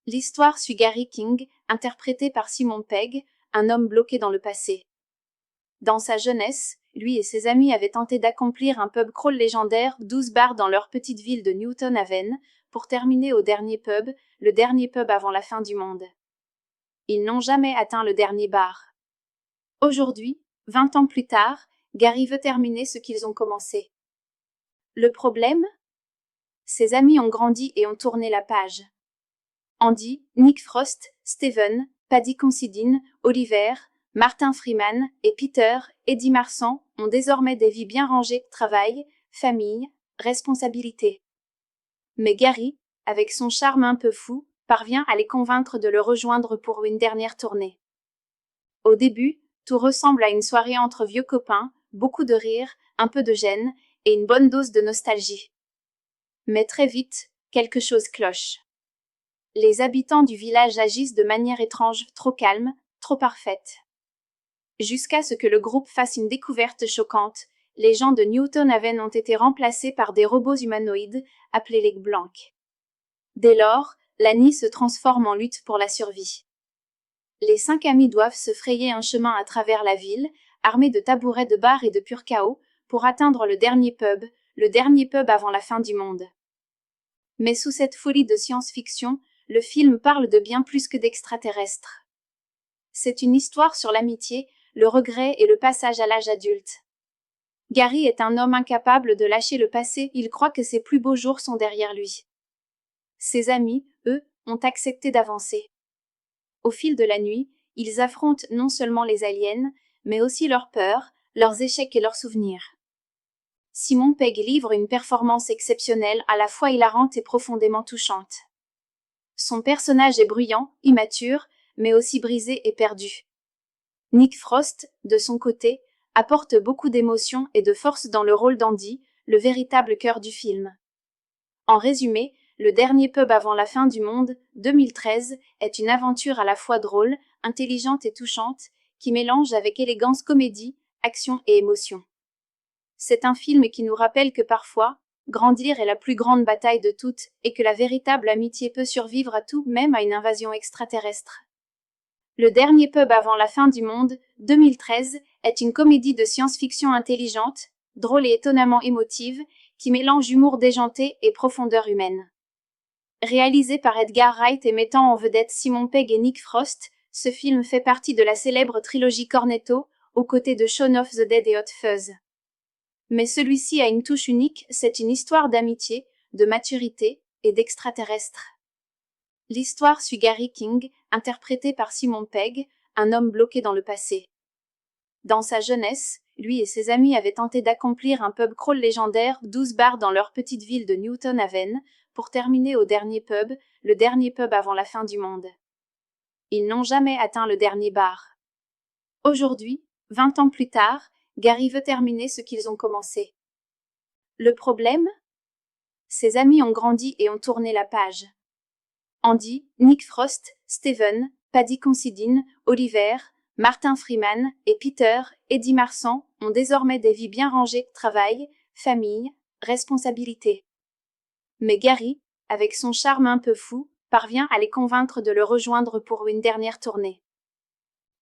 L'histoire suit Gary King, interprété par Simon Pegg, un homme bloqué dans le passé. Dans sa jeunesse, lui et ses amis avaient tenté d'accomplir un pub crawl légendaire, 12 bars dans leur petite ville de Newton Haven, pour terminer au dernier pub, le dernier pub avant la fin du monde. Ils n'ont jamais atteint le dernier bar. Aujourd'hui, 20 ans plus tard, Gary veut terminer ce qu'ils ont commencé. Le problème ? Ses amis ont grandi et ont tourné la page. Andy, Nick Frost, Steven, Paddy Considine, Oliver, Martin Freeman et Peter, Eddie Marsan, ont désormais des vies bien rangées, travail, famille, responsabilité. Mais Gary, avec son charme un peu fou, parvient à les convaincre de le rejoindre pour une dernière tournée. Au début, tout ressemble à une soirée entre vieux copains, beaucoup de rire, un peu de gêne, et une bonne dose de nostalgie. Mais très vite, quelque chose cloche. Les habitants du village agissent de manière étrange, trop calme, trop parfaite. Jusqu'à ce que le groupe fasse une découverte choquante, les gens de Newton Haven ont été remplacés par des robots humanoïdes, appelés les Blancs. Dès lors, Lani se transforme en lutte pour la survie. Les 5 amis doivent se frayer un chemin à travers la ville, armés de tabourets de bar et de pur chaos, pour atteindre le dernier pub avant la fin du monde. Mais sous cette folie de science-fiction, le film parle de bien plus que d'extraterrestres. C'est une histoire sur l'amitié, le regret et le passage à l'âge adulte. Gary est un homme incapable de lâcher le passé, il croit que ses plus beaux jours sont derrière lui. Ses amis, eux, ont accepté d'avancer. Au fil de la nuit, ils affrontent non seulement les aliens, mais aussi leurs peurs, leurs échecs et leurs souvenirs. Simon Pegg livre une performance exceptionnelle, à la fois hilarante et profondément touchante. Son personnage est bruyant, immature, mais aussi brisé et perdu. Nick Frost, de son côté, apporte beaucoup d'émotion et de force dans le rôle d'Andy, le véritable cœur du film. En résumé, Le dernier pub avant la fin du monde, 2013, est une aventure à la fois drôle, intelligente et touchante, qui mélange avec élégance comédie, action et émotion. C'est un film qui nous rappelle que parfois, grandir est la plus grande bataille de toutes, et que la véritable amitié peut survivre à tout, même à une invasion extraterrestre. Le dernier pub avant la fin du monde, 2013, est une comédie de science-fiction intelligente, drôle et étonnamment émotive, qui mélange humour déjanté et profondeur humaine. Réalisé par Edgar Wright et mettant en vedette Simon Pegg et Nick Frost, ce film fait partie de la célèbre trilogie Cornetto, aux côtés de Shaun of the Dead et Hot Fuzz. Mais celui-ci a une touche unique, c'est une histoire d'amitié, de maturité et d'extraterrestre. L'histoire suit Gary King, interprété par Simon Pegg, un homme bloqué dans le passé. Dans sa jeunesse, lui et ses amis avaient tenté d'accomplir un pub crawl légendaire, 12 bars dans leur petite ville de Newton Haven, pour terminer au dernier pub, le dernier pub avant la fin du monde. Ils n'ont jamais atteint le dernier bar. Aujourd'hui, 20 ans plus tard, Gary veut terminer ce qu'ils ont commencé. Le problème ? Ses amis ont grandi et ont tourné la page. Andy, Nick Frost, Steven, Paddy Considine, Oliver, Martin Freeman et Peter, Eddie Marsan, ont désormais des vies bien rangées, travail, famille, responsabilité. Mais Gary, avec son charme un peu fou, parvient à les convaincre de le rejoindre pour une dernière tournée.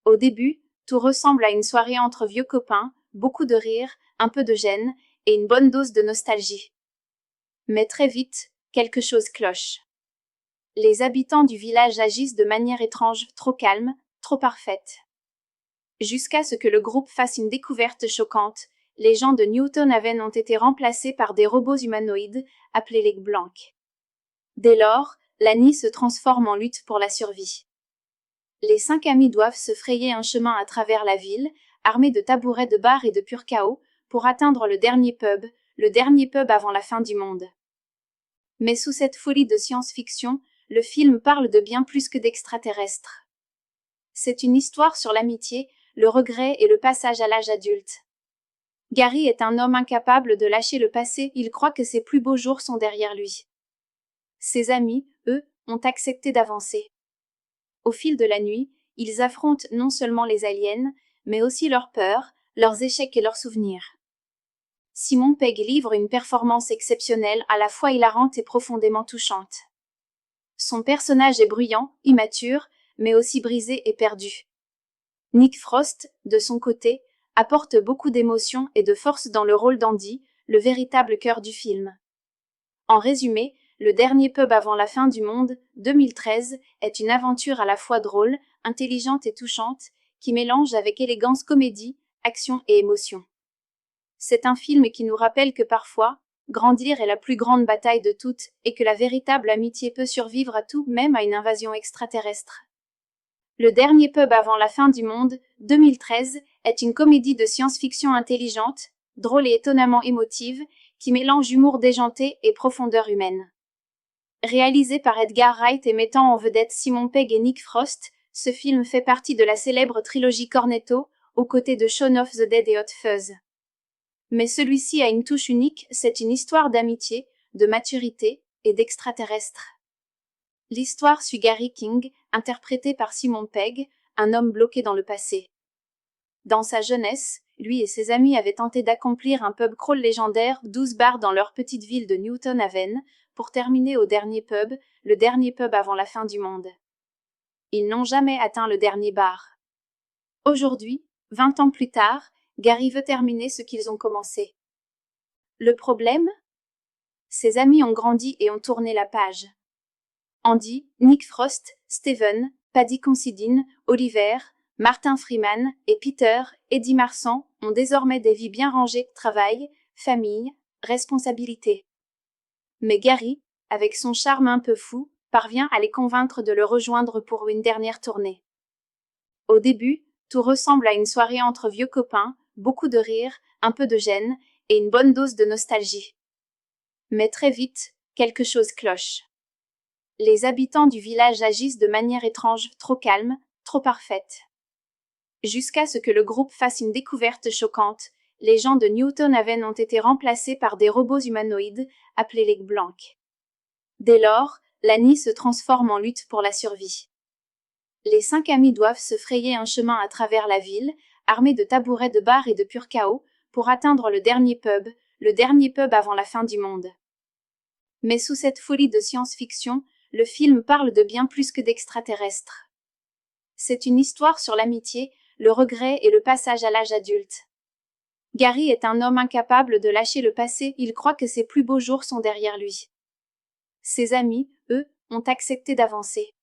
Au début, tout ressemble à une soirée entre vieux copains, beaucoup de rire, un peu de gêne, et une bonne dose de nostalgie. Mais très vite, quelque chose cloche. Les habitants du village agissent de manière étrange, trop calme, trop parfaite. Jusqu'à ce que le groupe fasse une découverte choquante, les gens de Newton Haven ont été remplacés par des robots humanoïdes, appelés les Blancs. Dès lors, Lani se transforme en lutte pour la survie. Les 5 amis doivent se frayer un chemin à travers la ville, armés de tabourets de bar et de pur chaos, pour atteindre le dernier pub avant la fin du monde. Mais sous cette folie de science-fiction, le film parle de bien plus que d'extraterrestres. C'est une histoire sur l'amitié, le regret et le passage à l'âge adulte. Gary est un homme incapable de lâcher le passé, il croit que ses plus beaux jours sont derrière lui. Ses amis, eux, ont accepté d'avancer. Au fil de la nuit, ils affrontent non seulement les aliens, mais aussi leurs peurs, leurs échecs et leurs souvenirs. Simon Pegg livre une performance exceptionnelle, à la fois hilarante et profondément touchante. Son personnage est bruyant, immature, mais aussi brisé et perdu. Nick Frost, de son côté, apporte beaucoup d'émotion et de force dans le rôle d'Andy, le véritable cœur du film. En résumé, Le dernier pub avant la fin du monde, 2013, est une aventure à la fois drôle, intelligente et touchante, qui mélange avec élégance comédie, action et émotion. C'est un film qui nous rappelle que parfois, grandir est la plus grande bataille de toutes, et que la véritable amitié peut survivre à tout, même à une invasion extraterrestre. Le dernier pub avant la fin du monde, 2013, est une comédie de science-fiction intelligente, drôle et étonnamment émotive, qui mélange humour déjanté et profondeur humaine. Réalisé par Edgar Wright et mettant en vedette Simon Pegg et Nick Frost, ce film fait partie de la célèbre trilogie Cornetto, aux côtés de Shaun of the Dead et Hot Fuzz. Mais celui-ci a une touche unique, c'est une histoire d'amitié, de maturité et d'extraterrestre. L'histoire suit Gary King, interprété par Simon Pegg, un homme bloqué dans le passé. Dans sa jeunesse, lui et ses amis avaient tenté d'accomplir un pub crawl légendaire 12 bars dans leur petite ville de Newton Haven, pour terminer au dernier pub, le dernier pub avant la fin du monde. Ils n'ont jamais atteint le dernier bar. Aujourd'hui, 20 ans plus tard, Gary veut terminer ce qu'ils ont commencé. Le problème ? Ses amis ont grandi et ont tourné la page. Andy, Nick Frost, Steven, Paddy Considine, Oliver, Martin Freeman et Peter, Eddie Marsan, ont désormais des vies bien rangées, travail, famille, responsabilité. Mais Gary, avec son charme un peu fou, parvient à les convaincre de le rejoindre pour une dernière tournée. Au début, tout ressemble à une soirée entre vieux copains, beaucoup de rire, un peu de gêne, et une bonne dose de nostalgie. Mais très vite, quelque chose cloche. Les habitants du village agissent de manière étrange, trop calme, trop parfaite. Jusqu'à ce que le groupe fasse une découverte choquante, les gens de Newton Haven ont été remplacés par des robots humanoïdes, appelés les Blancs. Dès lors, Lani se transforme en lutte pour la survie. Les 5 amis doivent se frayer un chemin à travers la ville, armés de tabourets de bar et de pur chaos, pour atteindre le dernier pub avant la fin du monde. Mais sous cette folie de science-fiction, le film parle de bien plus que d'extraterrestres. C'est une histoire sur l'amitié, le regret et le passage à l'âge adulte. Gary est un homme incapable de lâcher le passé, il croit que ses plus beaux jours sont derrière lui. Ses amis, eux, ont accepté d'avancer.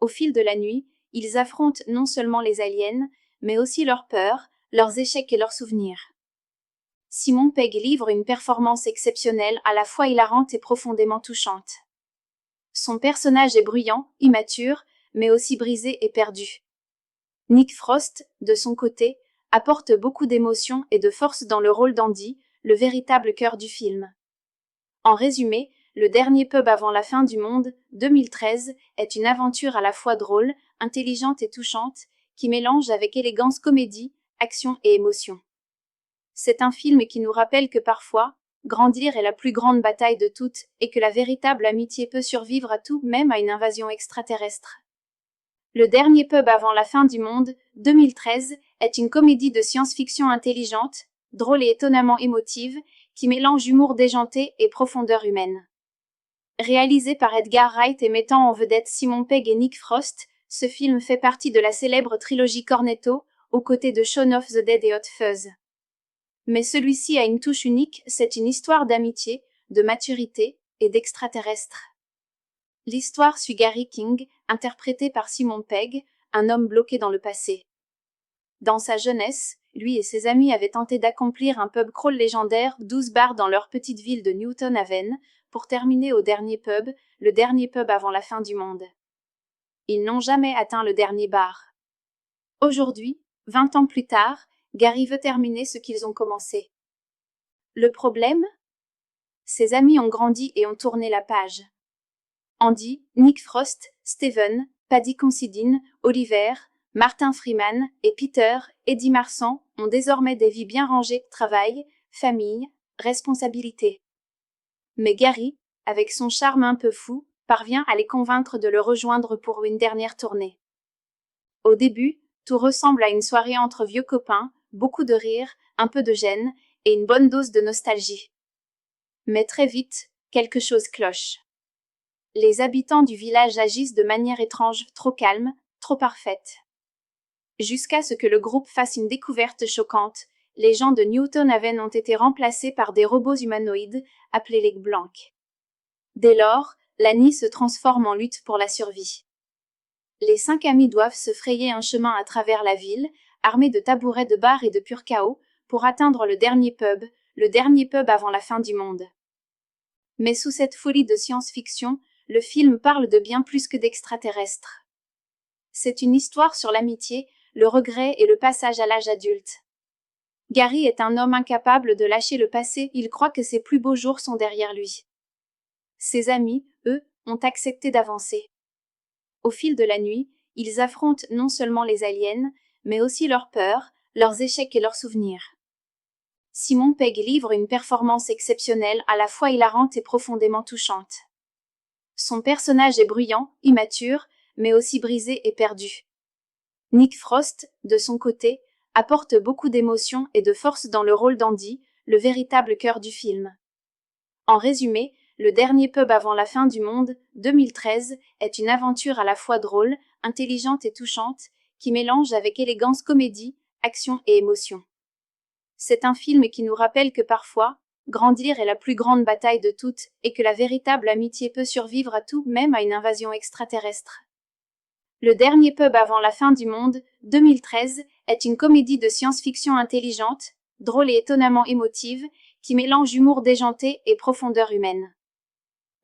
Au fil de la nuit, ils affrontent non seulement les aliens, mais aussi leurs peurs, leurs échecs et leurs souvenirs. Simon Pegg livre une performance exceptionnelle, à la fois hilarante et profondément touchante. Son personnage est bruyant, immature, mais aussi brisé et perdu. Nick Frost, de son côté, apporte beaucoup d'émotion et de force dans le rôle d'Andy, le véritable cœur du film. En résumé, Le dernier pub avant la fin du monde, 2013, est une aventure à la fois drôle, intelligente et touchante, qui mélange avec élégance comédie, action et émotion. C'est un film qui nous rappelle que parfois, grandir est la plus grande bataille de toutes, et que la véritable amitié peut survivre à tout, même à une invasion extraterrestre. Le dernier pub avant la fin du monde, 2013, est une comédie de science-fiction intelligente, drôle et étonnamment émotive, qui mélange humour déjanté et profondeur humaine. Réalisé par Edgar Wright et mettant en vedette Simon Pegg et Nick Frost, ce film fait partie de la célèbre trilogie Cornetto, aux côtés de Shaun of the Dead et Hot Fuzz. Mais celui-ci a une touche unique, c'est une histoire d'amitié, de maturité et d'extraterrestre. L'histoire suit Gary King, interprété par Simon Pegg, un homme bloqué dans le passé. Dans sa jeunesse, lui et ses amis avaient tenté d'accomplir un pub crawl légendaire 12 bars dans leur petite ville de Newton Haven, pour terminer au dernier pub, le dernier pub avant la fin du monde. Ils n'ont jamais atteint le dernier bar. Aujourd'hui, 20 ans plus tard, Gary veut terminer ce qu'ils ont commencé. Le problème ? Ses amis ont grandi et ont tourné la page. Andy, Nick Frost, Steven, Paddy Considine, Oliver, Martin Freeman et Peter, Eddie Marsan, ont désormais des vies bien rangées, travail, famille, responsabilité. Mais Gary, avec son charme un peu fou, parvient à les convaincre de le rejoindre pour une dernière tournée. Au début, tout ressemble à une soirée entre vieux copains, beaucoup de rire, un peu de gêne, et une bonne dose de nostalgie. Mais très vite, quelque chose cloche. Les habitants du village agissent de manière étrange, trop calme, trop parfaite. Jusqu'à ce que le groupe fasse une découverte choquante, les gens de Newton Haven ont été remplacés par des robots humanoïdes, appelés les Blancs. Dès lors, Lani se transforme en lutte pour la survie. Les 5 amis doivent se frayer un chemin à travers la ville, armés de tabourets de bar et de pur chaos, pour atteindre le dernier pub avant la fin du monde. Mais sous cette folie de science-fiction, le film parle de bien plus que d'extraterrestres. C'est une histoire sur l'amitié, le regret et le passage à l'âge adulte. Gary est un homme incapable de lâcher le passé, il croit que ses plus beaux jours sont derrière lui. Ses amis, eux, ont accepté d'avancer. Au fil de la nuit, ils affrontent non seulement les aliens, mais aussi leurs peurs, leurs échecs et leurs souvenirs. Simon Pegg livre une performance exceptionnelle, à la fois hilarante et profondément touchante. Son personnage est bruyant, immature, mais aussi brisé et perdu. Nick Frost, de son côté, apporte beaucoup d'émotion et de force dans le rôle d'Andy, le véritable cœur du film. En résumé, Le dernier pub avant la fin du monde, 2013, est une aventure à la fois drôle, intelligente et touchante, qui mélange avec élégance comédie, action et émotion. C'est un film qui nous rappelle que parfois, grandir est la plus grande bataille de toutes, et que la véritable amitié peut survivre à tout, même à une invasion extraterrestre. Le dernier pub avant la fin du monde, 2013, est une comédie de science-fiction intelligente, drôle et étonnamment émotive, qui mélange humour déjanté et profondeur humaine.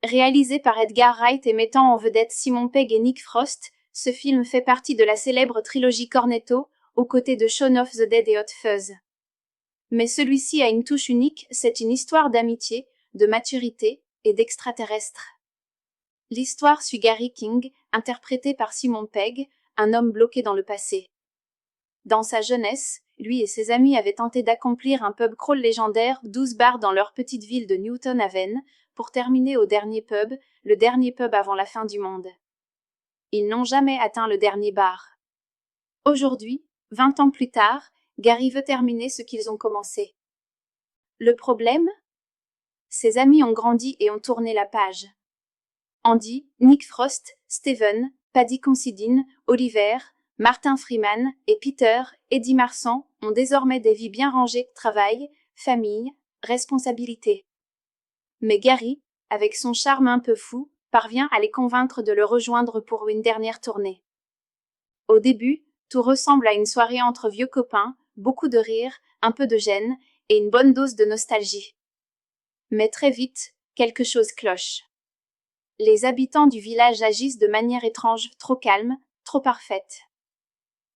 Réalisé par Edgar Wright et mettant en vedette Simon Pegg et Nick Frost, ce film fait partie de la célèbre trilogie Cornetto, aux côtés de Shaun of the Dead et Hot Fuzz. Mais celui-ci a une touche unique, c'est une histoire d'amitié, de maturité et d'extraterrestre. L'histoire suit Gary King, interprété par Simon Pegg, un homme bloqué dans le passé. Dans sa jeunesse, lui et ses amis avaient tenté d'accomplir un pub crawl légendaire, 12 bars dans leur petite ville de Newton Haven, pour terminer au dernier pub, le dernier pub avant la fin du monde. Ils n'ont jamais atteint le dernier bar. Aujourd'hui, 20 ans plus tard, Gary veut terminer ce qu'ils ont commencé. Le problème ? Ses amis ont grandi et ont tourné la page. Andy, Nick Frost, Steven, Paddy Considine, Oliver, Martin Freeman et Peter, Eddie Marsan, ont désormais des vies bien rangées, travail, famille, responsabilité. Mais Gary, avec son charme un peu fou, parvient à les convaincre de le rejoindre pour une dernière tournée. Au début, tout ressemble à une soirée entre vieux copains, beaucoup de rire, un peu de gêne, et une bonne dose de nostalgie. Mais très vite, quelque chose cloche. Les habitants du village agissent de manière étrange, trop calme, trop parfaite.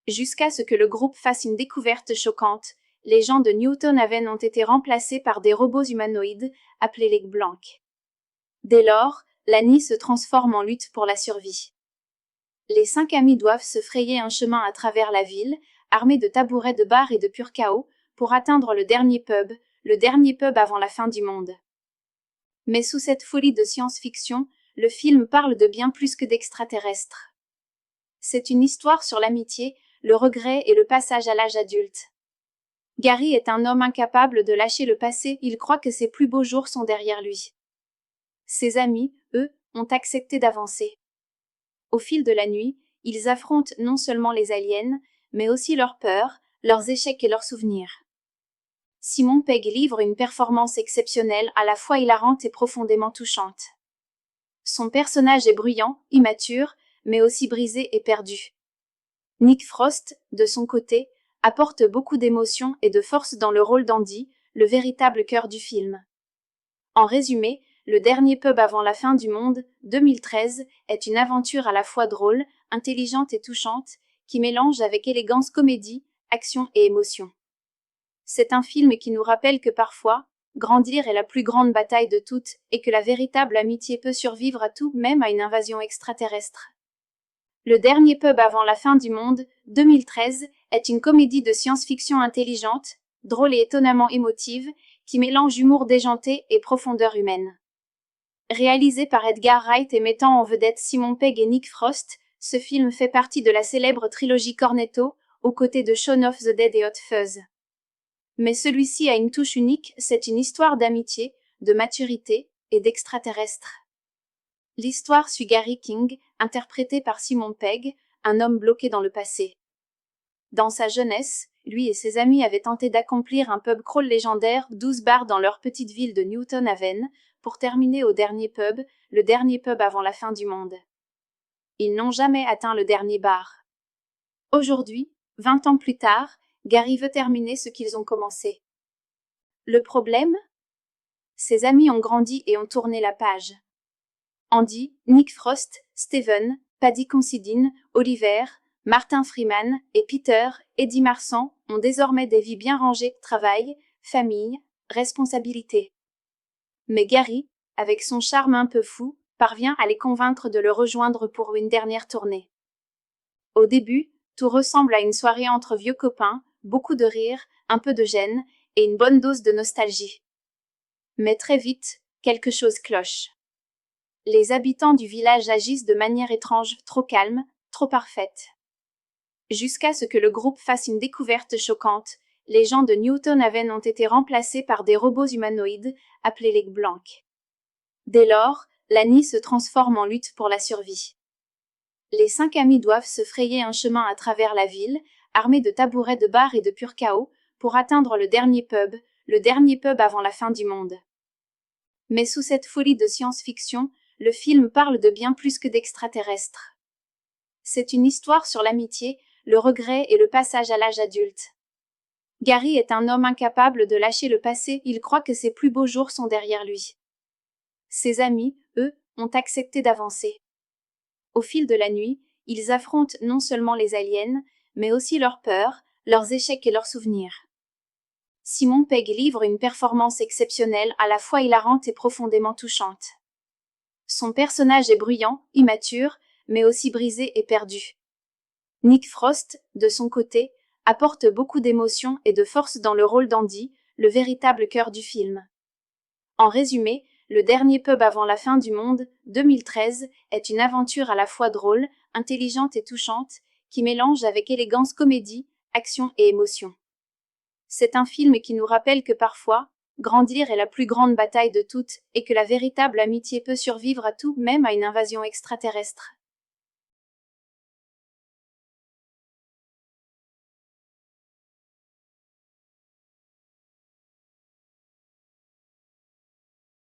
Jusqu'à ce que le groupe fasse une découverte choquante, les gens de Newton Haven ont été remplacés par des robots humanoïdes, appelés les Blancs. Dès lors, l'ANI se transforme en lutte pour la survie. Les 5 amis doivent se frayer un chemin à travers la ville, armés de tabourets de bar et de pur chaos, pour atteindre le dernier pub avant la fin du monde. Mais sous cette folie de science-fiction, le film parle de bien plus que d'extraterrestres. C'est une histoire sur l'amitié, le regret et le passage à l'âge adulte. Gary est un homme incapable de lâcher le passé, il croit que ses plus beaux jours sont derrière lui. Ses amis, eux, ont accepté d'avancer. Au fil de la nuit, ils affrontent non seulement les aliens, mais aussi leurs peurs, leurs échecs et leurs souvenirs. Simon Pegg livre une performance exceptionnelle, à la fois hilarante et profondément touchante. Son personnage est bruyant, immature, mais aussi brisé et perdu. Nick Frost, de son côté, apporte beaucoup d'émotion et de force dans le rôle d'Andy, le véritable cœur du film. En résumé, Le dernier pub avant la fin du monde, 2013, est une aventure à la fois drôle, intelligente et touchante, qui mélange avec élégance comédie, action et émotion. C'est un film qui nous rappelle que parfois, grandir est la plus grande bataille de toutes, et que la véritable amitié peut survivre à tout, même à une invasion extraterrestre. Le dernier pub avant la fin du monde, 2013, est une comédie de science-fiction intelligente, drôle et étonnamment émotive, qui mélange humour déjanté et profondeur humaine. Réalisé par Edgar Wright et mettant en vedette Simon Pegg et Nick Frost, ce film fait partie de la célèbre trilogie Cornetto, aux côtés de Shaun of the Dead et Hot Fuzz. Mais celui-ci a une touche unique, c'est une histoire d'amitié, de maturité et d'extraterrestre. L'histoire suit Gary King, interprété par Simon Pegg, un homme bloqué dans le passé. Dans sa jeunesse, lui et ses amis avaient tenté d'accomplir un pub crawl légendaire, 12 bars dans leur petite ville de Newton Haven, pour terminer au dernier pub, le dernier pub avant la fin du monde. Ils n'ont jamais atteint le dernier bar. Aujourd'hui, 20 ans plus tard, Gary veut terminer ce qu'ils ont commencé. Le problème ? Ses amis ont grandi et ont tourné la page. Andy, Nick Frost, Steven, Paddy Considine, Oliver, Martin Freeman et Peter, Eddie Marsan, ont désormais des vies bien rangées, travail, famille, responsabilité. Mais Gary, avec son charme un peu fou, parvient à les convaincre de le rejoindre pour une dernière tournée. Au début, tout ressemble à une soirée entre vieux copains, beaucoup de rire, un peu de gêne, et une bonne dose de nostalgie. Mais très vite, quelque chose cloche. Les habitants du village agissent de manière étrange, trop calme, trop parfaite. Jusqu'à ce que le groupe fasse une découverte choquante, les gens de Newton Haven ont été remplacés par des robots humanoïdes, appelés les Blancs. Dès lors, Lani se transforme en lutte pour la survie. Les 5 amis doivent se frayer un chemin à travers la ville, armés de tabourets de bar et de pur chaos, pour atteindre le dernier pub avant la fin du monde. Mais sous cette folie de science-fiction, le film parle de bien plus que d'extraterrestres. C'est une histoire sur l'amitié, le regret et le passage à l'âge adulte. Gary est un homme incapable de lâcher le passé, il croit que ses plus beaux jours sont derrière lui. Ses amis, eux, ont accepté d'avancer. Au fil de la nuit, ils affrontent non seulement les aliens, mais aussi leurs peurs, leurs échecs et leurs souvenirs. Simon Pegg livre une performance exceptionnelle, à la fois hilarante et profondément touchante. Son personnage est bruyant, immature, mais aussi brisé et perdu. Nick Frost, de son côté, apporte beaucoup d'émotion et de force dans le rôle d'Andy, le véritable cœur du film. En résumé, Le dernier pub avant la fin du monde, 2013, est une aventure à la fois drôle, intelligente et touchante, qui mélange avec élégance comédie, action et émotion. C'est un film qui nous rappelle que parfois, grandir est la plus grande bataille de toutes, et que la véritable amitié peut survivre à tout, même à une invasion extraterrestre.